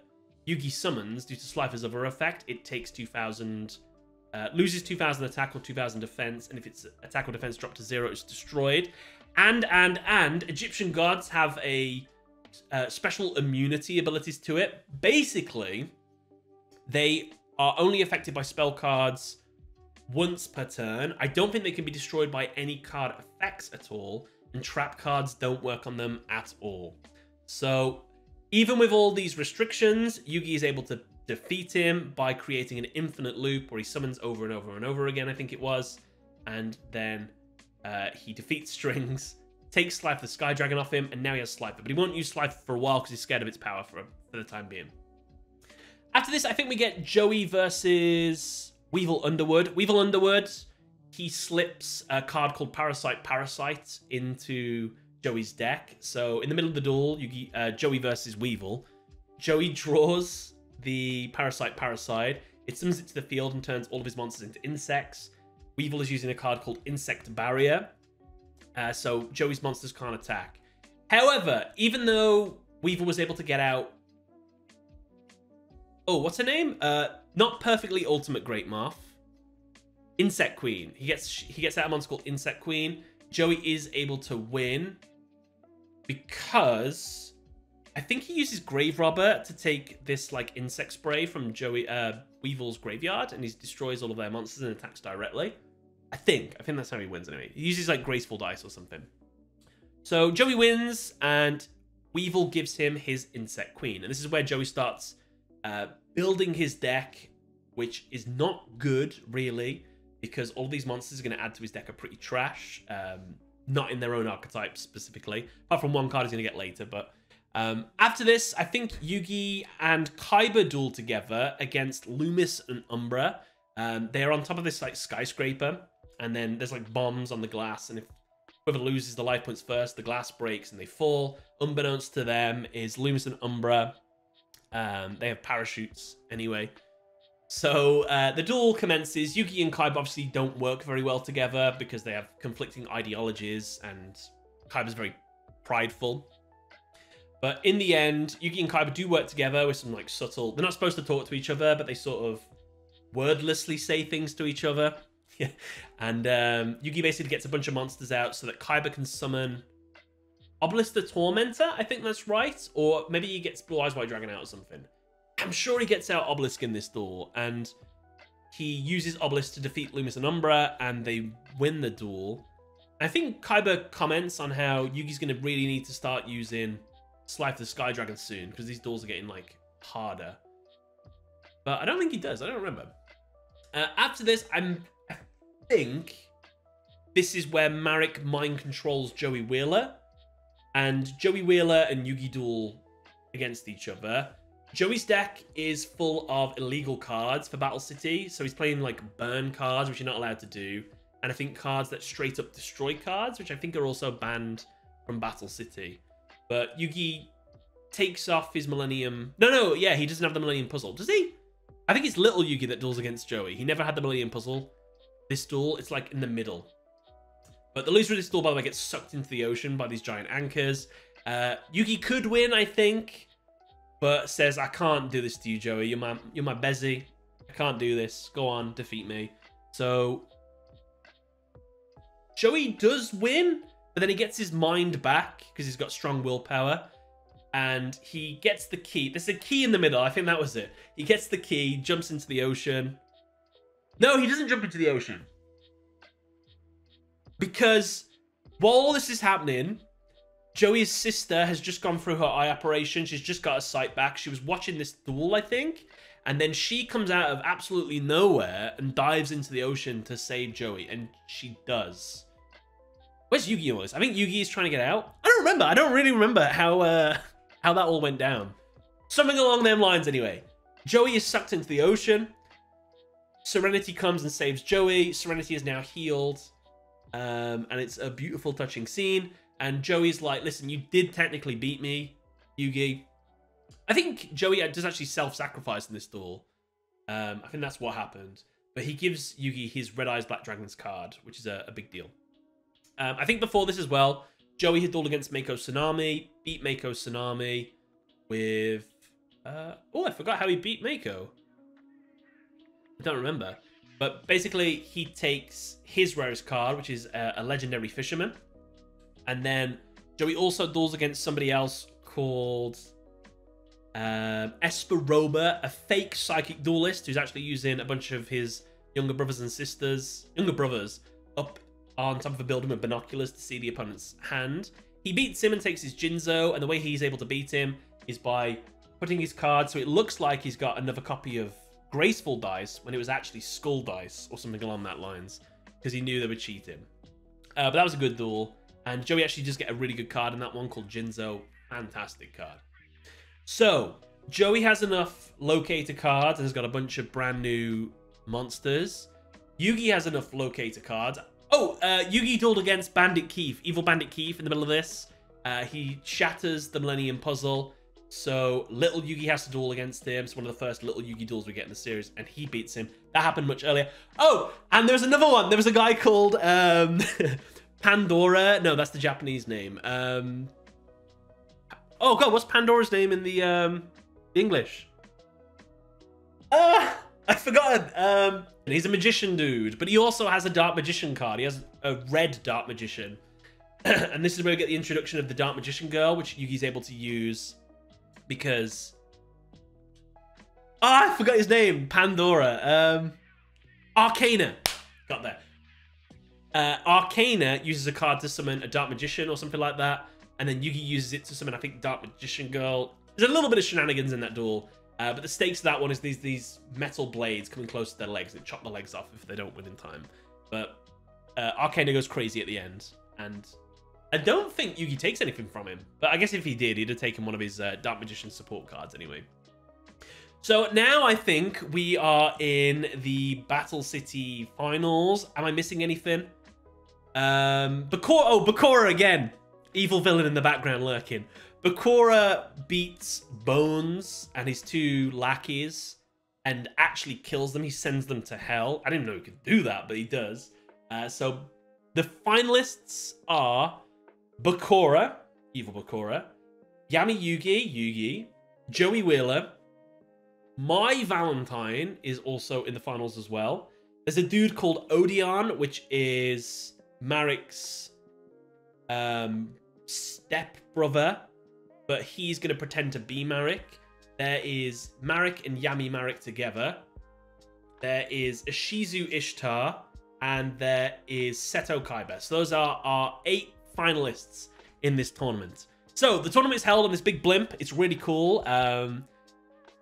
Yugi summons, due to Slifer's other effect, it takes 2,000, loses 2,000 attack or 2,000 defense, and if its attack or defense dropped to 0, it's destroyed. And Egyptian gods have a special immunity abilities to it. Basically, they are only affected by spell cards once per turn. I don't think they can be destroyed by any card effects at all, and trap cards don't work on them at all. So even with all these restrictions, Yugi is able to defeat him by creating an infinite loop where he summons over and over and over again, I think it was, and then he defeats Strings, takes Slifer the Sky Dragon off him, and now he has Slifer. But he won't use Slifer for a while because he's scared of its power for the time being. After this, I think we get Joey versus Weevil Underwood. Weevil Underwood, he slips a card called Parasite into Joey's deck. So in the middle of the duel, Joey versus Weevil. Joey draws the Parasite. It summons it to the field and turns all of his monsters into insects. Weevil is using a card called Insect Barrier. So Joey's monsters can't attack. However, even though Weevil was able to get out... Oh, what's her name? Not perfectly Ultimate Great Moth. Insect Queen. He gets out a monster called Insect Queen. Joey is able to win because I think he uses Grave Robber to take this like insect spray from Weevil's graveyard, and he destroys all of their monsters and attacks directly. I think that's how he wins anyway. He uses like Graceful Dice or something. So Joey wins, and Weevil gives him his Insect Queen, and this is where Joey starts building his deck, which is not good really, because all these monsters are going to add to his deck are pretty trash. Not in their own archetypes specifically, apart from one card he's going to get later. But after this, I think Yugi and Kaiba duel together against Loomis and Umbra. They're on top of this like skyscraper, and then there's like bombs on the glass, and if whoever loses the life points first, the glass breaks and they fall. Unbeknownst to them is Loomis and Umbra. They have parachutes anyway. So the duel commences. Yugi and Kaiba obviously don't work very well together because they have conflicting ideologies, and Kaiba's very prideful. But in the end, Yugi and Kaiba do work together with some like subtle... They're not supposed to talk to each other, but they sort of wordlessly say things to each other. And Yugi basically gets a bunch of monsters out so that Kaiba can summon Obelisk the Tormentor. I think that's right. Or maybe he gets Blue Eyes White Dragon out or something. I'm sure he gets out Obelisk in this duel, and he uses Obelisk to defeat Loomis and Umbra, and they win the duel. I think Kaiba comments on how Yugi's going to really need to start using Slife the Sky Dragon soon, because these duels are getting, like, harder. But I don't think he does. I don't remember. After this, I think this is where Marek mind controls Joey Wheeler, and Joey Wheeler and Yugi duel against each other. Joey's deck is full of illegal cards for Battle City, so he's playing like burn cards, which you're not allowed to do, and I think cards that straight up destroy cards, which I think are also banned from Battle City. But Yugi takes off his Millennium... No, yeah, he doesn't have the Millennium Puzzle. Does he? I think it's Little Yugi that duels against Joey. He never had the Millennium Puzzle. This duel, it's like in the middle. But the loser of this duel, by the way, gets sucked into the ocean by these giant anchors. Yugi could win, I think, but says, I can't do this to you, Joey. You're my Bezzy. I can't do this. Go on, defeat me. So Joey does win, but then he gets his mind back because he's got strong willpower. And he gets the key. There's a key in the middle. I think that was it. He gets the key, jumps into the ocean. No, he doesn't jump into the ocean. Because while all this is happening, Joey's sister has just gone through her eye operation. She's just got her sight back. She was watching this duel, I think. And then she comes out of absolutely nowhere and dives into the ocean to save Joey. And she does. Where's Yugi on this? I think Yugi is trying to get out. I don't remember. I don't really remember how that all went down. Something along them lines anyway. Joey is sucked into the ocean. Serenity comes and saves Joey. Serenity is now healed. And it's a beautiful, touching scene. And Joey's like, listen, you did technically beat me, Yugi. I think Joey does actually self-sacrifice in this duel. I think that's what happened. But he gives Yugi his Red Eyes Black Dragons card, which is a big deal. I think before this as well, Joey had dueled against Mako Tsunami, beat Mako Tsunami with... oh, I forgot how he beat Mako. I don't remember. But basically, he takes his rarest card, which is a Legendary Fisherman. And then Joey also duels against somebody else called Esperoba, a fake psychic duelist who's actually using a bunch of his younger brothers up on top of a building with binoculars to see the opponent's hand. He beats him and takes his Jinzo, and the way he's able to beat him is by putting his card so it looks like he's got another copy of Graceful Dice when it was actually Skull Dice or something along that lines, because he knew they were cheating. But that was a good duel. And Joey actually does get a really good card in that one called Jinzo. Fantastic card. So, Joey has enough locator cards and has got a bunch of brand new monsters. Yugi has enough locator cards. Oh, Yugi dueled against Bandit Keith, Evil Bandit Keith in the middle of this. He shatters the Millennium Puzzle. So little Yugi has to duel against him. It's one of the first little Yugi duels we get in the series, and he beats him. That happened much earlier. Oh, and there's another one. There was a guy called Pandora. No, that's the Japanese name. Oh god, what's Pandora's name in the English? I forgot. He's a magician dude, but he also has a Dark Magician card. He has a red Dark Magician. And this is where we get the introduction of the Dark Magician girl, which Yugi's able to use because... I forgot his name. Pandora. Arcana. Got there. Arcana uses a card to summon a Dark Magician or something like that. And then Yugi uses it to summon, I think, Dark Magician girl. There's a little bit of shenanigans in that duel. But the stakes of that one is these metal blades coming close to their legs and chop the legs off if they don't win in time. But Arcana goes crazy at the end. And I don't think Yugi takes anything from him. But I guess if he did, he'd have taken one of his Dark Magician support cards anyway. So now I think we are in the Battle City finals. Am I missing anything? Bakura again. Evil villain in the background lurking. Bakura beats Bones and his two lackeys and actually kills them. He sends them to hell. I didn't know he could do that, but he does. So the finalists are Bakura, Evil Bakura, Yami Yugi, Joey Wheeler. My Valentine is also in the finals as well. There's a dude called Odeon, which is Marik's step brother, but he's going to pretend to be Marik. There is Marik and Yami Marik together. There is Ishizu Ishtar, and there is Seto Kaiba. So those are our 8 finalists in this tournament. So the tournament is held on this big blimp. It's really cool.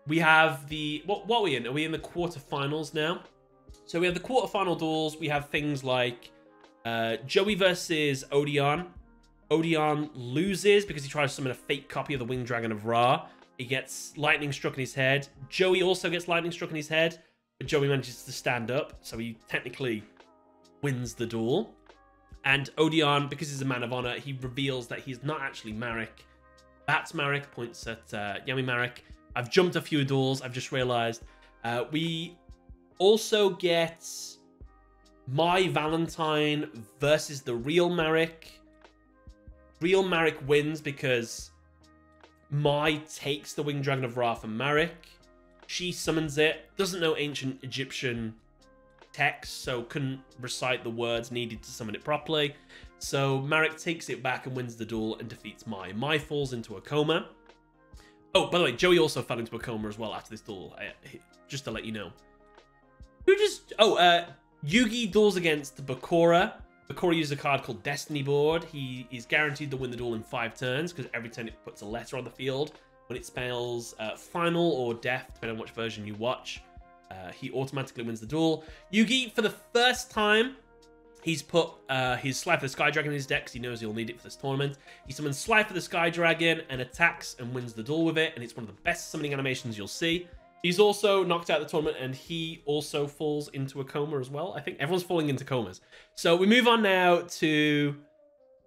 We have the... What are we in? Are we in the quarterfinals now? So we have the quarterfinal duels. We have things like Joey versus Odeon. Odeon loses because he tries to summon a fake copy of the Winged Dragon of Ra. He gets lightning struck in his head. Joey also gets lightning struck in his head, but Joey manages to stand up, so he technically wins the duel. And Odeon, because he's a man of honor, he reveals that he's not actually Marik. That's Marik, points at Yami Marik. I've jumped a few duels, I've just realized. We also get My Valentine versus the real Marik. Real Marik wins because Mai takes the Winged Dragon of Ra from Marik. She summons it, doesn't know ancient Egyptian text, so couldn't recite the words needed to summon it properly. So Marik takes it back and wins the duel and defeats Mai. Mai falls into a coma. Oh, by the way, Joey also fell into a coma as well after this duel, just to let you know. Yugi duels against Bakura. Bakura uses a card called Destiny Board. He is guaranteed to win the duel in 5 turns because every turn it puts a letter on the field. When it spells final or death, depending on which version you watch, he automatically wins the duel. Yugi, for the first time, he's put his Slife of the Sky Dragon in his deck because he knows he'll need it for this tournament. He summons Slife of the Sky Dragon and attacks and wins the duel with it, and it's one of the best summoning animations you'll see. He's also knocked out of the tournament, and he also falls into a coma as well. I think everyone's falling into comas. So we move on now to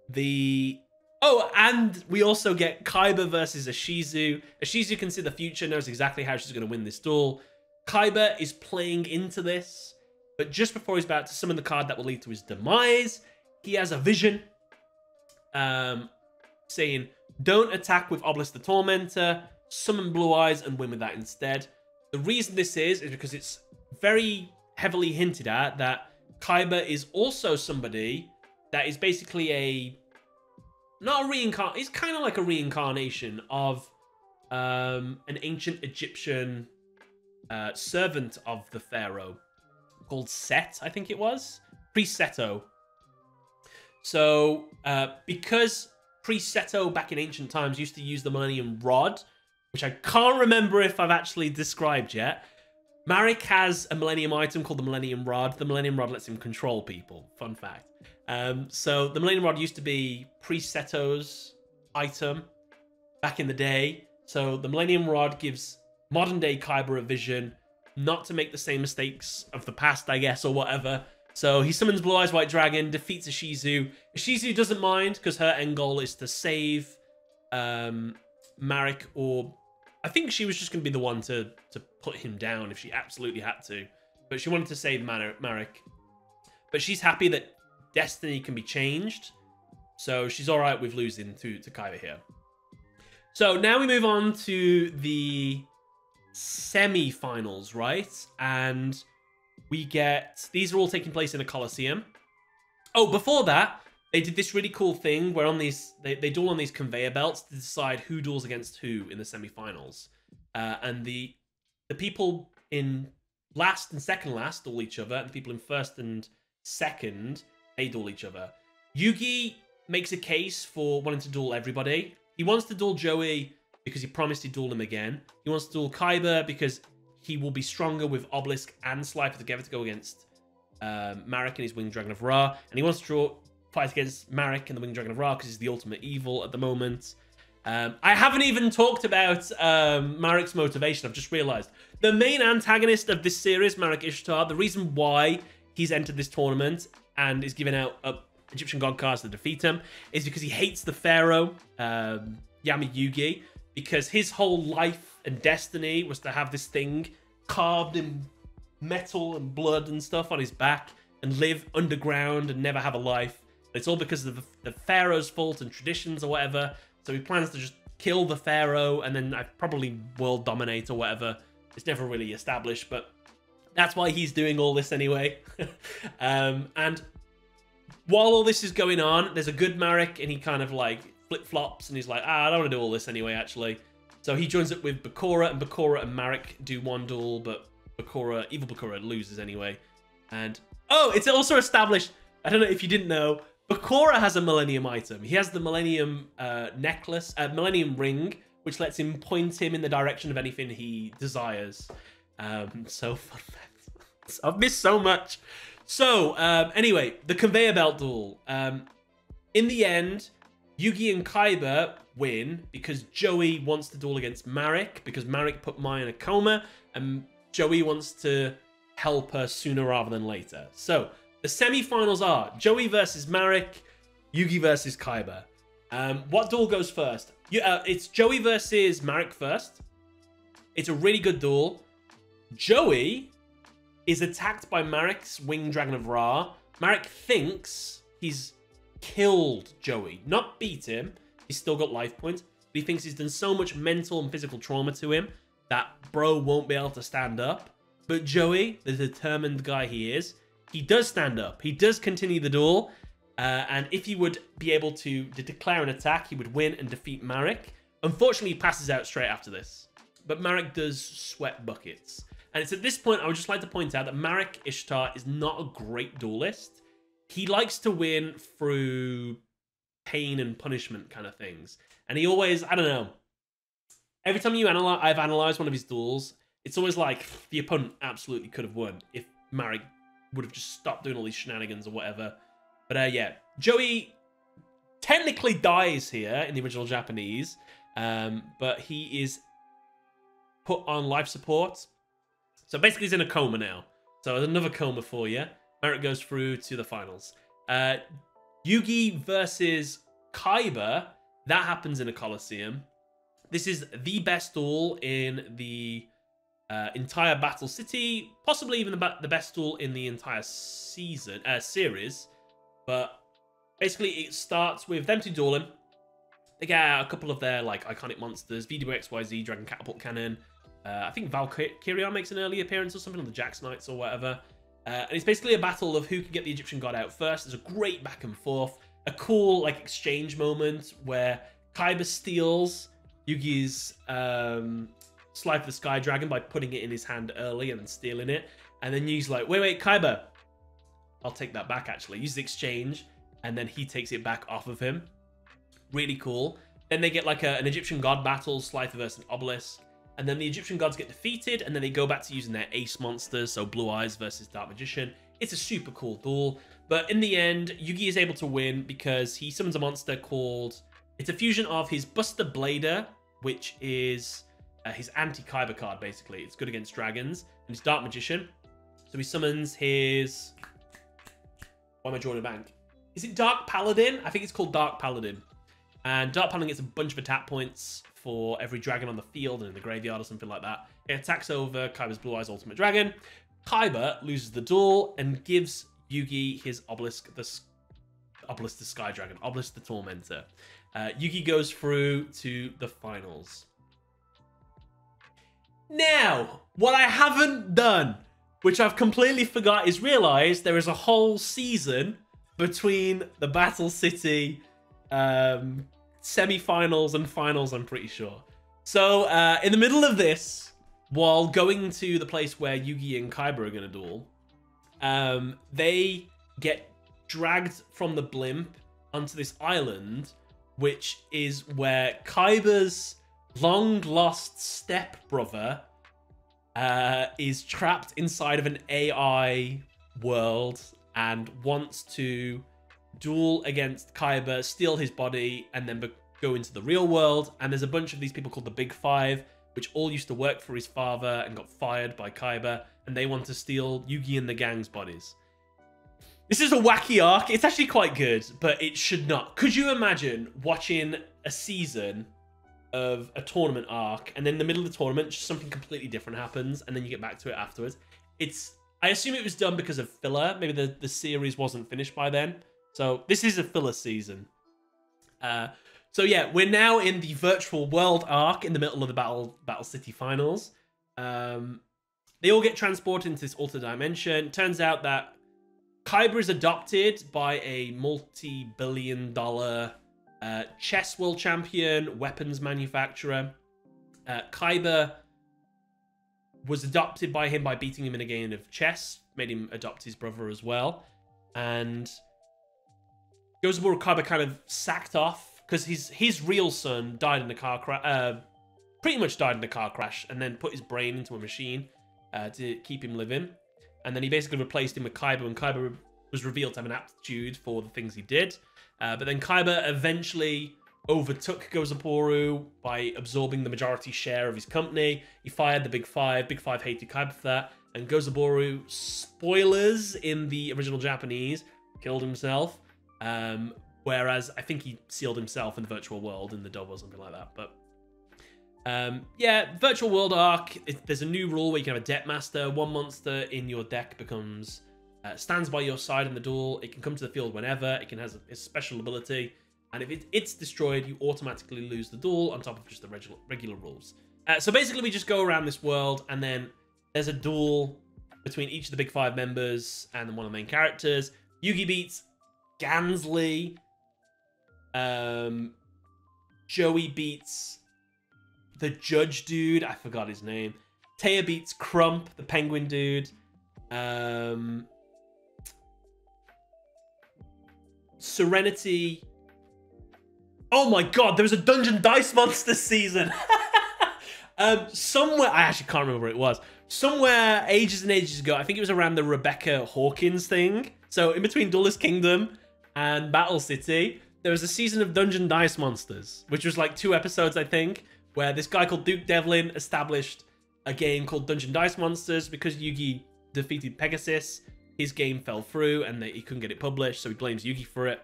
the... Oh, and we also get Kaiba versus Ishizu. Ishizu can see the future, knows exactly how she's going to win this duel. Kaiba is playing into this, but just before he's about to summon the card that will lead to his demise, he has a vision saying, don't attack with Obelisk the Tormentor, summon Blue Eyes and win with that instead. The reason this is because it's very heavily hinted at that Kaiba is also somebody that is basically a... Not a reincarnation, it's kind of like a reincarnation of an ancient Egyptian servant of the pharaoh called Set, I think it was. Priest Seto. So, because Priest Seto back in ancient times used to use the Millennium Rod, which I can't remember if I've actually described yet, Marik has a Millennium item called the Millennium Rod. The Millennium Rod lets him control people. Fun fact. So the Millennium Rod used to be Priest Seto's item back in the day. So the Millennium Rod gives modern day Kaiba a vision not to make the same mistakes of the past, I guess, or whatever. So he summons Blue Eyes White Dragon, defeats Ishizu. Ishizu doesn't mind because her end goal is to save Marek, or I think she was just going to be the one to put him down if she absolutely had to. But she wanted to save Marek. But she's happy that destiny can be changed. So she's all right with losing to Kaiba here. So now we move on to the semi-finals, right? And we get... These are all taking place in a Coliseum. Oh, before that, they did this really cool thing where on these... They duel on these conveyor belts to decide who duels against who in the semi-finals. And the people in last and second last duel each other, and the people in first and second, they duel each other. Yugi makes a case for wanting to duel everybody. He wants to duel Joey because he promised he'd duel him again. He wants to duel Kaiba because he will be stronger with Obelisk and Slifer together to go against Marek and his Winged Dragon of Ra. And he wants to fight against Marek and the Winged Dragon of Ra because he's the ultimate evil at the moment. I haven't even talked about Marek's motivation. I've just realized. The main antagonist of this series, Marek Ishtar, the reason why he's entered this tournament and is giving out Egyptian God cards to defeat him is because he hates the Pharaoh, Yami Yugi, because his whole life and destiny was to have this thing carved in metal and blood and stuff on his back and live underground and never have a life. And it's all because of the Pharaoh's fault and traditions or whatever. So he plans to just kill the Pharaoh and then probably world dominate or whatever. It's never really established, but that's why he's doing all this anyway. And while all this is going on, there's a good Marek and he kind of like flip-flops and he's like, I don't want to do all this anyway, actually. So he joins up with Bakura, and Bakura and Marek do one duel, but evil Bakura loses anyway. And, oh, it's also established, I don't know if you didn't know, Bakura has a Millennium item. He has the Millennium necklace, Millennium ring, which lets him point him in the direction of anything he desires. So fun fact. I've missed so much. So, anyway, the conveyor belt duel. In the end, Yugi and Kaiba win because Joey wants to duel against Marek because Marek put Mai in a coma and Joey wants to help her sooner rather than later. So, the semi-finals are Joey versus Marek, Yugi versus Kaiba. What duel goes first? It's Joey versus Marek first. It's a really good duel. Joey is attacked by Marek's Winged Dragon of Ra. Marek thinks he's killed Joey. Not beat him. He's still got life points. But he thinks he's done so much mental and physical trauma to him that bro won't be able to stand up. But Joey, the determined guy he is, he does stand up. He does continue the duel. And if he would be able to declare an attack, he would win and defeat Marek. Unfortunately, he passes out straight after this. But Marek does sweat buckets. And it's at this point, I would just like to point out that Marek Ishtar is not a great duelist. He likes to win through pain and punishment kind of things. And he always, I don't know. Every time I've analyzed one of his duels, it's always like the opponent absolutely could have won if Marek would have just stopped doing all these shenanigans or whatever. But yeah, Joey technically dies here in the original Japanese, but he is put on life support. So basically he's in a coma now. So there's another coma for you. Marek goes through to the finals. Yugi versus Kaiba. That happens in a Coliseum. This is the best duel in the entire Battle City. Possibly even the best duel in the entire series. But basically it starts with them two dueling. They get out a couple of their like iconic monsters. VWXYZ, Dragon Catapult Cannon. I think Valkyria makes an early appearance or something on the Jax Knights or whatever. And it's basically a battle of who can get the Egyptian god out first. There's a great back and forth. A cool like exchange moment where Kaiba steals Yugi's Slifer the Sky Dragon by putting it in his hand early and then stealing it. And then Yugi's like, wait, Kaiba. I'll take that back actually. Use the exchange. And then he takes it back off of him. Really cool. Then they get like an Egyptian god battle, Slifer versus Obelisk. And then the Egyptian gods get defeated, and then they go back to using their ace monsters, so Blue Eyes versus Dark Magician. It's a super cool duel. But in the end, Yugi is able to win because he summons a monster called... It's a fusion of his Buster Blader, which is his anti-Kaiba card, basically. It's good against dragons. And he's Dark Magician. So he summons his... Why am I drawing a blank? Is it Dark Paladin? I think it's called Dark Paladin. And Dark Paladin gets a bunch of attack points for every dragon on the field and in the graveyard or something like that. It attacks over Kaiba's Blue Eyes Ultimate Dragon. Kaiba loses the duel and gives Yugi his Obelisk the Sky Dragon, Obelisk the Tormentor. Yugi goes through to the finals. Now, what I haven't done, which I've completely forgot, is realize there is a whole season between the Battle City semi-finals and finals, I'm pretty sure. So, in the middle of this, while going to the place where Yugi and Kaiba are going to duel, they get dragged from the blimp onto this island, which is where Kaiba's long-lost stepbrother is trapped inside of an AI world and wants to duel against Kaiba, steal his body, and then go into the real world. And there's a bunch of these people called the Big Five, which all used to work for his father and got fired by Kaiba, and they want to steal Yugi and the gang's bodies. This is a wacky arc. It's actually quite good, but it should not. Could you imagine watching a season of a tournament arc, and then in the middle of the tournament, just something completely different happens, and then you get back to it afterwards? I assume it was done because of filler. Maybe the series wasn't finished by then. So this is a filler season. So yeah, we're now in the virtual world arc in the middle of the Battle City finals. They all get transported into this alternate dimension. Turns out that Kaiba is adopted by a multi-billion-dollar chess world champion, weapons manufacturer. Kaiba was adopted by him by beating him in a game of chess, made him adopt his brother as well. And Gozaboru Kaiba kind of sacked off because his real son died in a car crash, pretty much died in a car crash, and then put his brain into a machine to keep him living. And then he basically replaced him with Kaiba, and Kaiba was revealed to have an aptitude for the things he did. But then Kaiba eventually overtook Gozaboru by absorbing the majority share of his company. He fired the Big Five. Big Five hated Kaiba for that. And Gozaboru, spoilers in the original Japanese, killed himself. Whereas I think he sealed himself in the virtual world in the dub or something like that. But yeah, virtual world arc. There's a new rule where you can have a deck master. One monster in your deck becomes stands by your side in the duel. It can come to the field whenever. It can has a special ability, and if it's destroyed, you automatically lose the duel on top of just the regular rules. So basically, we just go around this world, and then there's a duel between each of the Big Five members and one of the main characters. Yugi beats Gansley. Joey beats the judge dude. I forgot his name. Taya beats Crump, the penguin dude. Serenity. Oh my god, there was a Dungeon Dice Monsters season. Somewhere, I actually can't remember where it was. Somewhere ages and ages ago, I think it was around the Rebecca Hawkins thing. So in between Duelist Kingdom and Battle City, there was a season of Dungeon Dice Monsters, which was like 2 episodes, I think, where this guy called Duke Devlin established a game called Dungeon Dice Monsters. Because Yugi defeated Pegasus, his game fell through and he couldn't get it published, so he blames Yugi for it.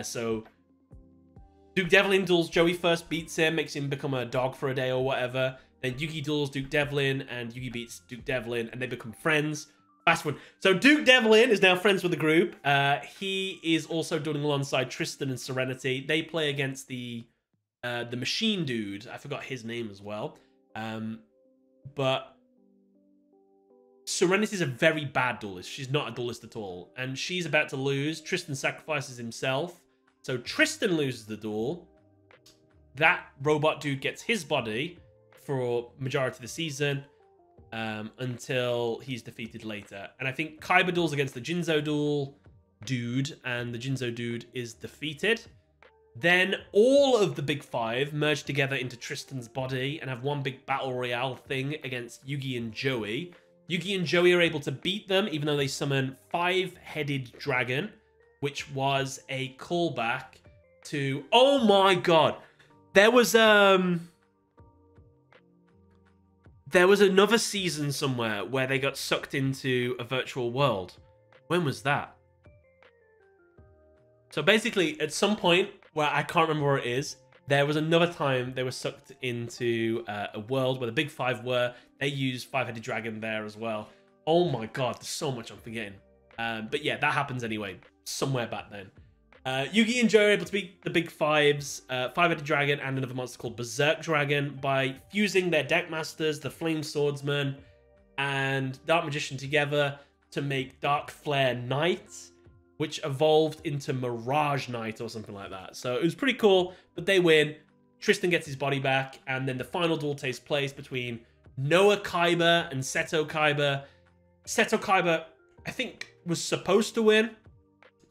So Duke Devlin duels Joey first, beats him, makes him become a dog for a day or whatever. Then Yugi duels Duke Devlin, and Yugi beats Duke Devlin, and they become friends. Fast one. So Duke Devlin is now friends with the group. He is also dueling alongside Tristan and Serenity. They play against the machine dude. I forgot his name as well. But Serenity's a very bad duelist. She's not a duelist at all. And she's about to lose. Tristan sacrifices himself. So Tristan loses the duel. That robot dude gets his body for majority of the season until he's defeated later. And I think Kaiba duels against the Jinzo dude, and the Jinzo dude is defeated. Then all of the Big Five merge together into Tristan's body and have one big battle royale thing against Yugi and Joey. Yugi and Joey are able to beat them, even though they summon 5-headed dragon, which was a callback to... Oh my god! There was There was another season somewhere where they got sucked into a virtual world. When was that? So basically, at some point where I can't remember where it is, there was another time they were sucked into a world where the big five were. They used Five-Headed Dragon there as well. Oh my god, there's so much I'm forgetting. But yeah, that happens anyway, somewhere back then. Yugi and Joe are able to beat the big fives, Five-Headed Dragon and another monster called Berserk Dragon, by fusing their deck masters, the Flame Swordsman and Dark Magician together to make Dark Flare Knight, which evolved into Mirage Knight or something like that. So it was pretty cool, but they win. Tristan gets his body back, and then the final duel takes place between Noah Kaiba and Seto Kaiba. Seto Kaiba, I think, was supposed to win,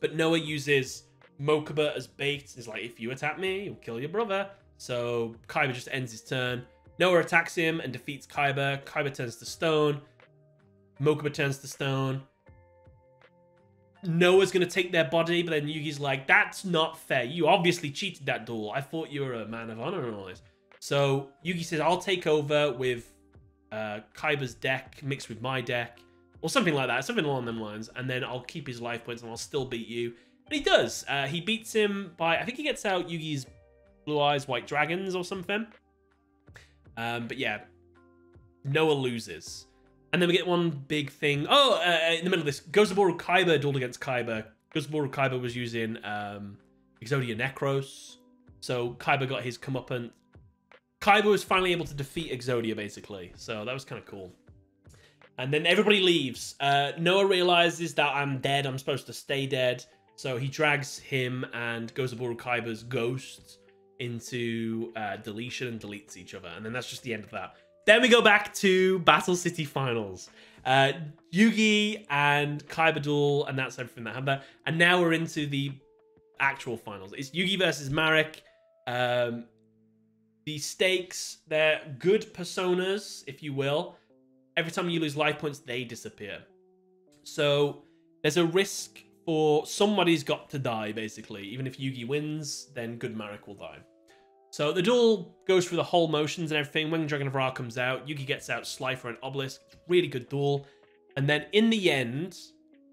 but Noah uses Mokuba as bait. He's like, if you attack me, you'll kill your brother. So Kaiba just ends his turn. Noah attacks him and defeats Kaiba. Kaiba turns to stone. Mokuba turns to stone. Noah's going to take their body, but then Yugi's like, that's not fair. You obviously cheated that duel. I thought you were a man of honor and all this. So Yugi says, I'll take over with Kaiba's deck mixed with my deck. Or something like that. Something along them lines. And then I'll keep his life points and I'll still beat you. And he does. He beats him by, I think he gets out Yugi's Blue Eyes White Dragons or something. But yeah, Noah loses. And then we get one big thing. Oh, in the middle of this, Gozaboru Kaiba dueled against Kaiba. Gozaboru Kaiba was using Exodia Necros. So Kaiba got his comeuppance. Kaiba was finally able to defeat Exodia, basically. So that was kind of cool. And then everybody leaves. Noah realizes that I'm dead. I'm supposed to stay dead. So he drags him and Gozaboru Kaiba's ghosts into deletion and deletes each other. And then that's just the end of that. Then we go back to Battle City Finals. Yugi and Kaiba duel, and that's everything that happened there. And now we're into the actual finals. It's Yugi versus Marek. The stakes, they're good personas, if you will. Every time you lose life points, they disappear. So there's a risk for somebody's got to die, basically. Even if Yugi wins, then good Marek will die. So the duel goes through the whole motions and everything. When Dragon of Ra comes out, Yugi gets out Slifer and Obelisk. Really good duel. And then in the end,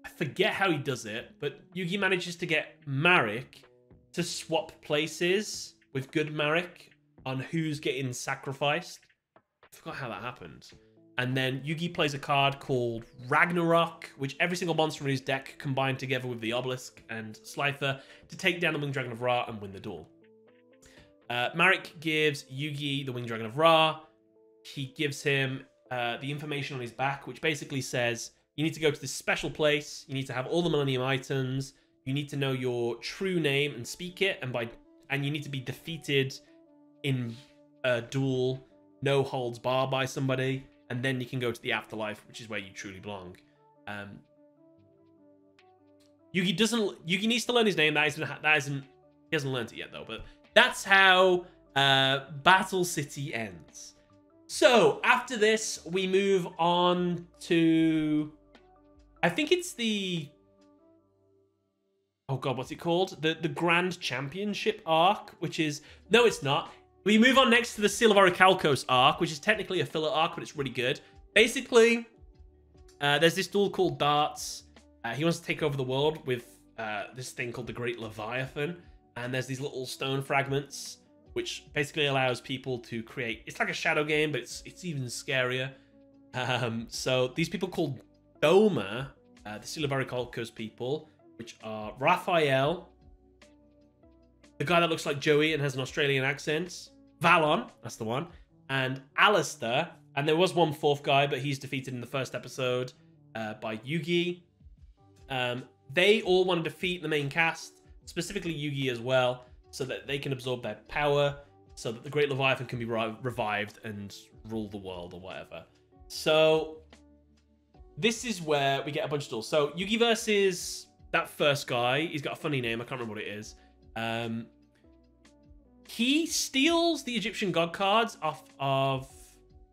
I forget how he does it, but Yugi manages to get Marek to swap places with good Marek on who's getting sacrificed. I forgot how that happened. And then Yugi plays a card called Ragnarok, which every single monster in his deck combined together with the Obelisk and Slifer to take down the Winged Dragon of Ra and win the duel. Marek gives Yugi the Winged Dragon of Ra. He gives him the information on his back, which basically says, you need to go to this special place, you need to have all the Millennium items, you need to know your true name and speak it, and you need to be defeated in a duel, no holds bar by somebody, and then you can go to the afterlife, which is where you truly belong. Yugi needs to learn his name. He hasn't learned it yet though, but that's how Battle City ends. So after this, we move on to, I think it's the, oh god, what's it called? The Grand Championship arc, which is, no, it's not. We move on next to the Seal of Orichalcos arc, which is technically a filler arc, but it's really good. Basically, there's this duel called Darts. He wants to take over the world with this thing called the Great Leviathan. And there's these little stone fragments, which basically allows people to create... It's like a shadow game, but it's even scarier. So these people called Doma, the Seal of Orichalcos people, which are Raphael, the guy that looks like Joey and has an Australian accent, Valon, that's the one, and Alistair. And there was one fourth guy, but he's defeated in the first episode by Yugi. They all want to defeat the main cast, specifically Yugi as well, so that they can absorb their power, so that the Great Leviathan can be revived and rule the world or whatever. So this is where we get a bunch of duels. So Yugi versus that first guy. He's got a funny name. I can't remember what it is. He steals the Egyptian god cards off of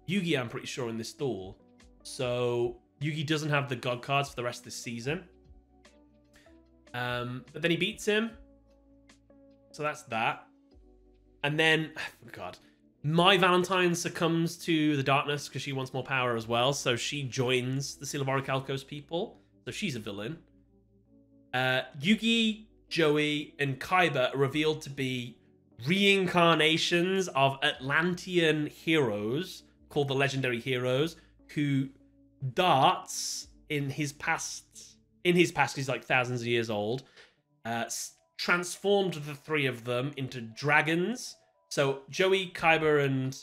Yugi, I'm pretty sure, in this duel. So Yugi doesn't have the god cards for the rest of this season. But then he beats him. So that's that. And then, oh God, My Valentine succumbs to the darkness because she wants more power as well, so she joins the Seal of Orichalcos people. So she's a villain. Yugi, Joey, and Kaiba are revealed to be reincarnations of Atlantean heroes called the Legendary Heroes, who Darts in his past, he's like thousands of years old, transformed the three of them into dragons. So Joey, Kaiba, and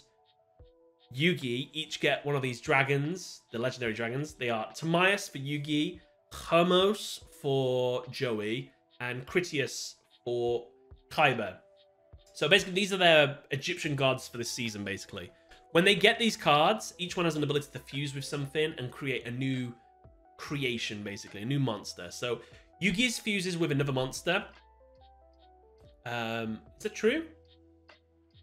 Yugi each get one of these dragons, the legendary dragons. They are Timaeus for Yugi, Hermos for Joey, and Critias for Kaiba. So basically, these are their Egyptian gods for this season, basically. When they get these cards, each one has an ability to fuse with something and create a new creation, basically, a new monster. So Yugi's fuses with another monster. Is that true?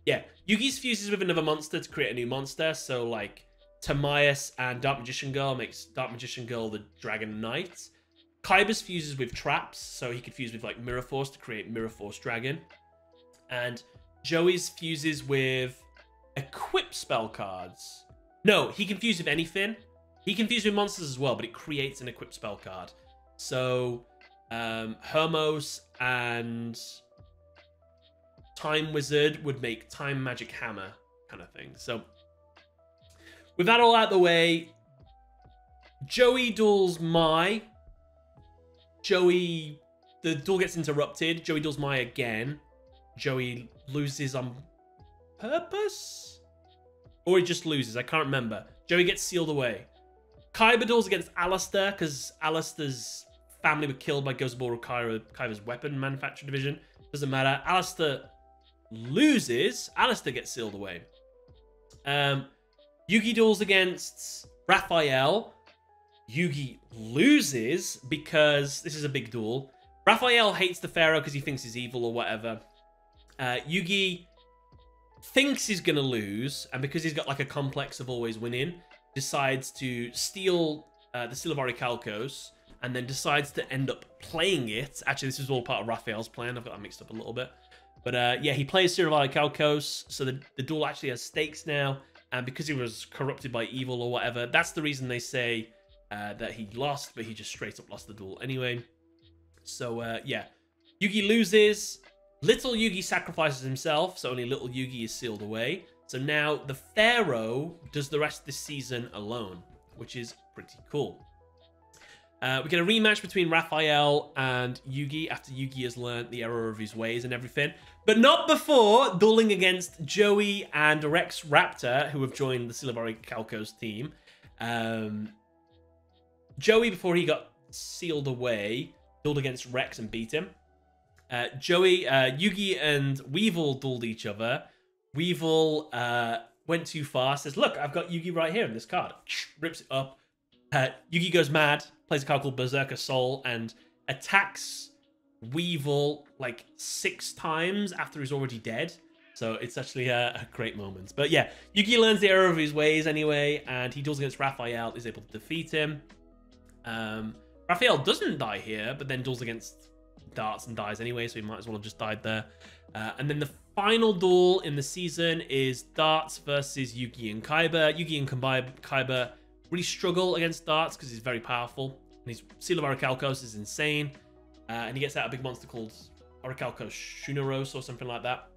Yeah, Yugi's fuses with another monster to create a new monster. So like Timaeus and Dark Magician Girl makes Dark Magician Girl the Dragon Knight. Kaiba's fuses with traps, so he could fuse with like Mirror Force to create Mirror Force Dragon. And Joey's fuses with equip spell cards. No, he can fuse with anything. He can fuse with monsters as well, but it creates an equip spell card. So Hermos and Time Wizard would make Time Magic Hammer kind of thing. So with that all out of the way, Joey duels Mai. The duel gets interrupted. Joey duels Mai again. Joey loses on purpose? Or he just loses, I can't remember. Joey gets sealed away. Kaiba duels against Alistair, because Alistair's family were killed by Gozaburo Kaiba's weapon manufacture division. Doesn't matter. Alistair loses. Alistair gets sealed away. Yugi duels against Raphael. Yugi loses because this is a big duel. Raphael hates the Pharaoh because he thinks he's evil or whatever. Yugi thinks he's gonna lose, and because he's got like a complex of always winning, decides to steal the Seal of Orichalcos, and then decides to end up playing it. Actually, this is all part of Raphael's plan. I've got that mixed up a little bit. But yeah, he plays Seal of Orichalcos, so the duel actually has stakes now, and because he was corrupted by evil or whatever, that's the reason they say that he lost, but he just straight up lost the duel anyway. So yeah, Yugi loses. Little Yugi sacrifices himself, so only little Yugi is sealed away. So now the Pharaoh does the rest of this season alone, which is pretty cool. We get a rematch between Raphael and Yugi after Yugi has learned the error of his ways and everything. But not before dueling against Joey and Rex Raptor, who have joined the Seal of Orichalcos team. Joey, before he got sealed away, dueled against Rex and beat him. Yugi and Weevil dueled each other. Weevil went too far, says, look, I've got Yugi right here in this card. Rips it up. Yugi goes mad, plays a card called Berserker Soul, and attacks Weevil like 6 times after he's already dead. So it's actually a great moment. But yeah, Yugi learns the error of his ways anyway, and he duels against Raphael, is able to defeat him. Raphael doesn't die here, but then duels against Darts and dies anyway, so he might as well have just died there. And then the final duel in the season is Darts versus Yugi and Kaiba. Yugi and Kaiba really struggle against Darts because he's very powerful. And his Seal of Orichalcos is insane. And he gets out a big monster called Orichalcos Shuneros or something like that.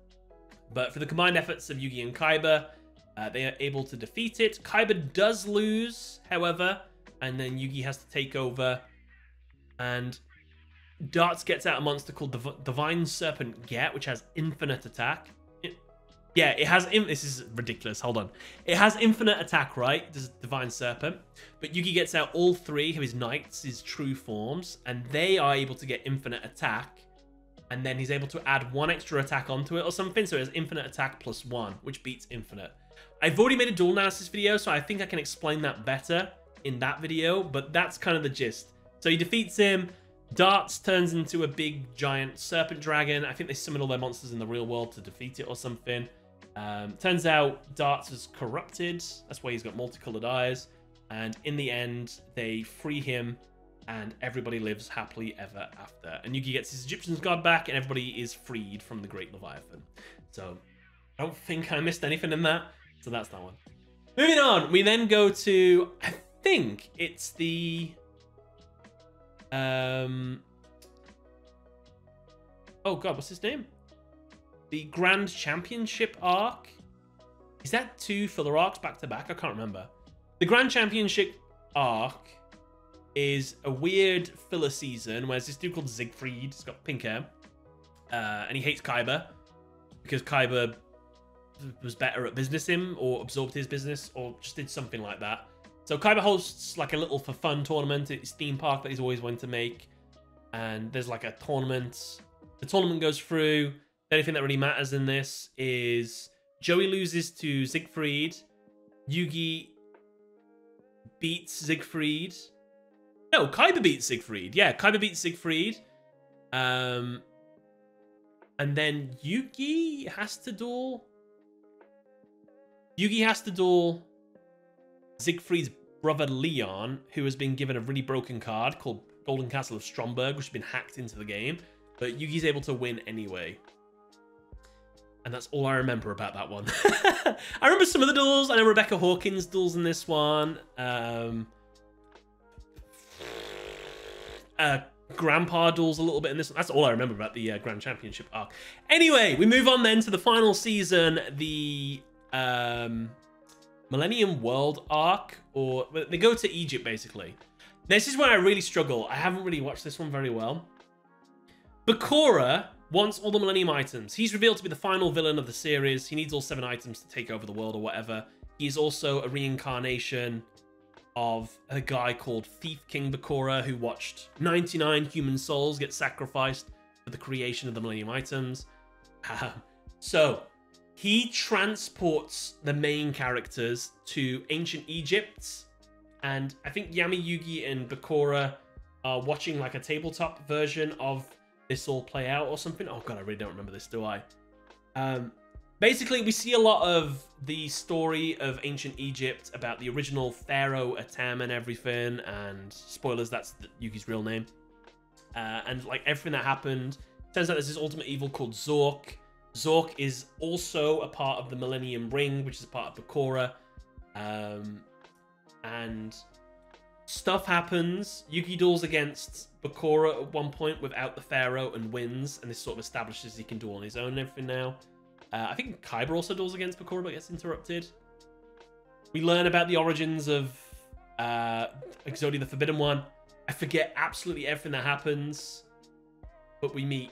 But for the combined efforts of Yugi and Kaiba, they are able to defeat it. Kaiba does lose, however, and then Yugi has to take over. And Darts gets out a monster called the Divine Serpent Get, which has infinite attack. It has... This is ridiculous. Hold on. It has infinite attack, right? This is Divine Serpent. But Yugi gets out all 3 of his knights, his true forms, and they are able to get infinite attack. And then he's able to add 1 extra attack onto it or something. So it has infinite attack plus 1, which beats infinite. I've already made a duel analysis video, so I think I can explain that better in that video. But that's kind of the gist. So he defeats him. Darts turns into a big giant serpent dragon. I think they summon all their monsters in the real world to defeat it or something. Turns out Darts is corrupted. That's why he's got multicolored eyes. And in the end, they free him and everybody lives happily ever after. And Yugi gets his Egyptian god back and everybody is freed from the Great Leviathan. So I don't think I missed anything in that. So that's that one. Moving on, we then go to, I think it's the... Oh god, what's his name? The Grand Championship arc. Is that 2 filler arcs back to back? I can't remember. The Grand Championship arc is a weird filler season where there's this dude called Siegfried. He's got pink hair. And he hates Kaiba because Kaiba was better at businessing or absorbed his business or just did something like that. So Kaiba hosts like a little for fun tournament at his theme park that he's always wanted to make. And there's like a tournament. The tournament goes through. The only thing that really matters in this is Joey loses to Siegfried. Yugi beats Siegfried. No, Kaiba beats Siegfried. Yeah, Kaiba beats Siegfried. And then Yugi has to duel. Yugi has to duel Siegfried's brother Leon, who has been given a really broken card called Golden Castle of Stromberg, which has been hacked into the game. But Yugi's able to win anyway. And that's all I remember about that one. I remember some of the duels. I know Rebecca Hawkins duels in this one. Grandpa duels a little bit in this one. That's all I remember about the Grand Championship arc. Anyway, we move on then to the final season, the Millennium World arc, or they go to Egypt basically. This is where I really struggle. I haven't really watched this one very well. Bakura wants all the Millennium items. He's revealed to be the final villain of the series. He needs all 7 items to take over the world or whatever. He's also a reincarnation of a guy called Thief King Bakura, who watched 99 human souls get sacrificed for the creation of the Millennium items. So he transports the main characters to ancient Egypt, and I think Yami, Yugi, and Bakura are watching like a tabletop version of this all play out or something. Oh god, I really don't remember this, do I? Basically, we see a lot of the story of ancient Egypt about the original Pharaoh Atem and everything, and spoilers, that's Yugi's real name. And like everything that happened, turns out there's this ultimate evil called Zork. Zork is also a part of the Millennium Ring, which is a part of Bakura. And stuff happens. Yugi duels against Bakura at one point without the Pharaoh and wins, and this sort of establishes he can duel on his own and everything now. I think Kaiba also duels against Bakura but gets interrupted. We learn about the origins of Exodia the Forbidden One. I forget absolutely everything that happens, but we meet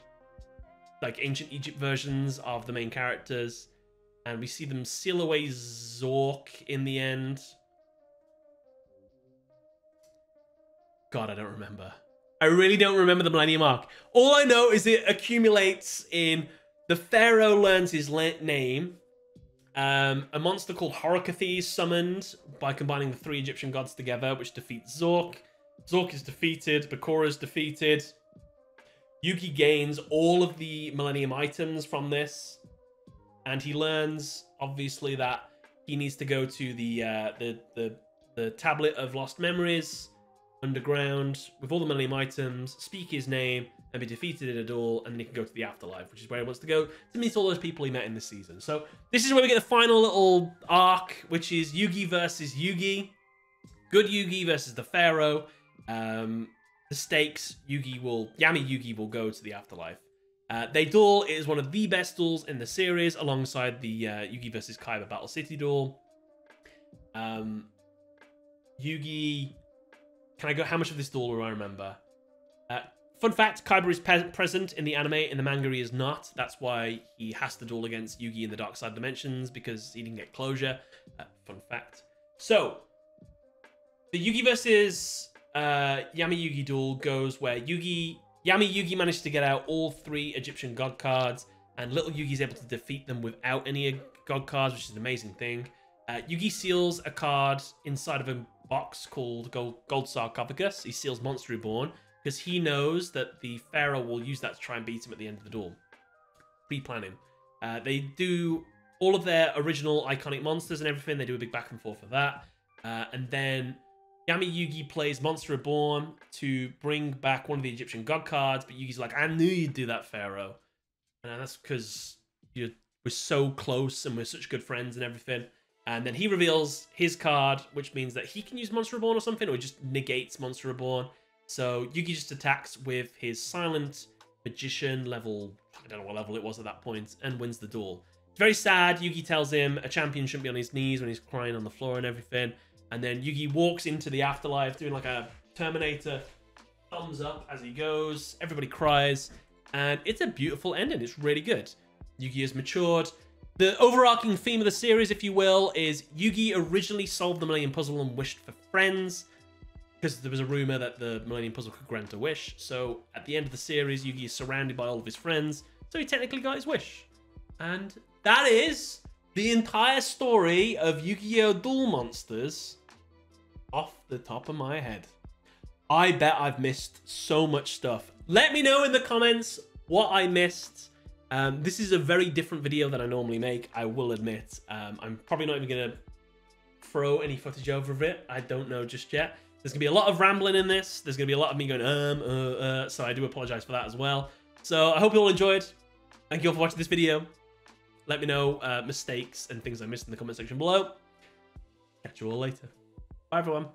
like ancient Egypt versions of the main characters, and we see them seal away Zork in the end. God, I don't remember. I really don't remember the Millennium Arc. All I know is it accumulates in the Pharaoh learns his name. A monster called Horokathe is summoned by combining the 3 Egyptian gods together, which defeats Zork. Zork is defeated. Bakura is defeated. Yugi gains all of the Millennium items from this, and he learns obviously that he needs to go to the Tablet of Lost Memories underground with all the Millennium items, speak his name, and be defeated in a duel, and then he can go to the afterlife, which is where he wants to go to meet all those people he met in this season. So this is where we get the final little arc, which is Yugi versus Yugi. Good Yugi versus the Pharaoh. The stakes, Yami Yugi will go to the afterlife. They duel. It is one of the best duels in the series, alongside the Yugi versus Kaiba Battle City duel. Yugi... Can I go? How much of this duel do I remember? Fun fact, Kaiba is present in the anime. In the manga, he is not. That's why he has to duel against Yugi in the Dark Side Dimensions, because he didn't get closure. Fun fact. So, the Yugi versus Yami Yugi duel goes where Yami Yugi managed to get out all 3 Egyptian god cards, and little Yugi is able to defeat them without any god cards, which is an amazing thing. Yugi seals a card inside of a box called Gold Sarcophagus. He seals Monster Reborn because he knows that the Pharaoh will use that to try and beat him at the end of the duel. Pre-planning. They do all of their original iconic monsters and everything. They do a big back and forth for that. And then Yami Yugi plays Monster Reborn to bring back one of the Egyptian god cards, but Yugi's like, I knew you'd do that, Pharaoh. And that's because we're we're so close and we're such good friends and everything. And then he reveals his card, which means that he can use Monster Reborn or something, or he just negates Monster Reborn. So Yugi just attacks with his Silent Magician level, I don't know what level it was at that point, and wins the duel. It's very sad. Yugi tells him a champion shouldn't be on his knees when he's crying on the floor and everything. And then Yugi walks into the afterlife doing like a Terminator thumbs up as he goes. Everybody cries. And it's a beautiful ending. It's really good. Yugi has matured. The overarching theme of the series, if you will, is Yugi originally solved the Millennium Puzzle and wished for friends, because there was a rumor that the Millennium Puzzle could grant a wish. So at the end of the series, Yugi is surrounded by all of his friends, so he technically got his wish. And that is the entire story of Yu-Gi-Oh! Duel Monsters off the top of my head. I bet I've missed so much stuff. Let me know in the comments what I missed. This is a very different video than I normally make, I will admit. I'm probably not even going to throw any footage over of it. I don't know just yet. There's going to be a lot of rambling in this. There's going to be a lot of me going, so I do apologize for that as well. So I hope you all enjoyed. Thank you all for watching this video. Let me know mistakes and things I missed in the comment section below. Catch you all later. Bye, everyone.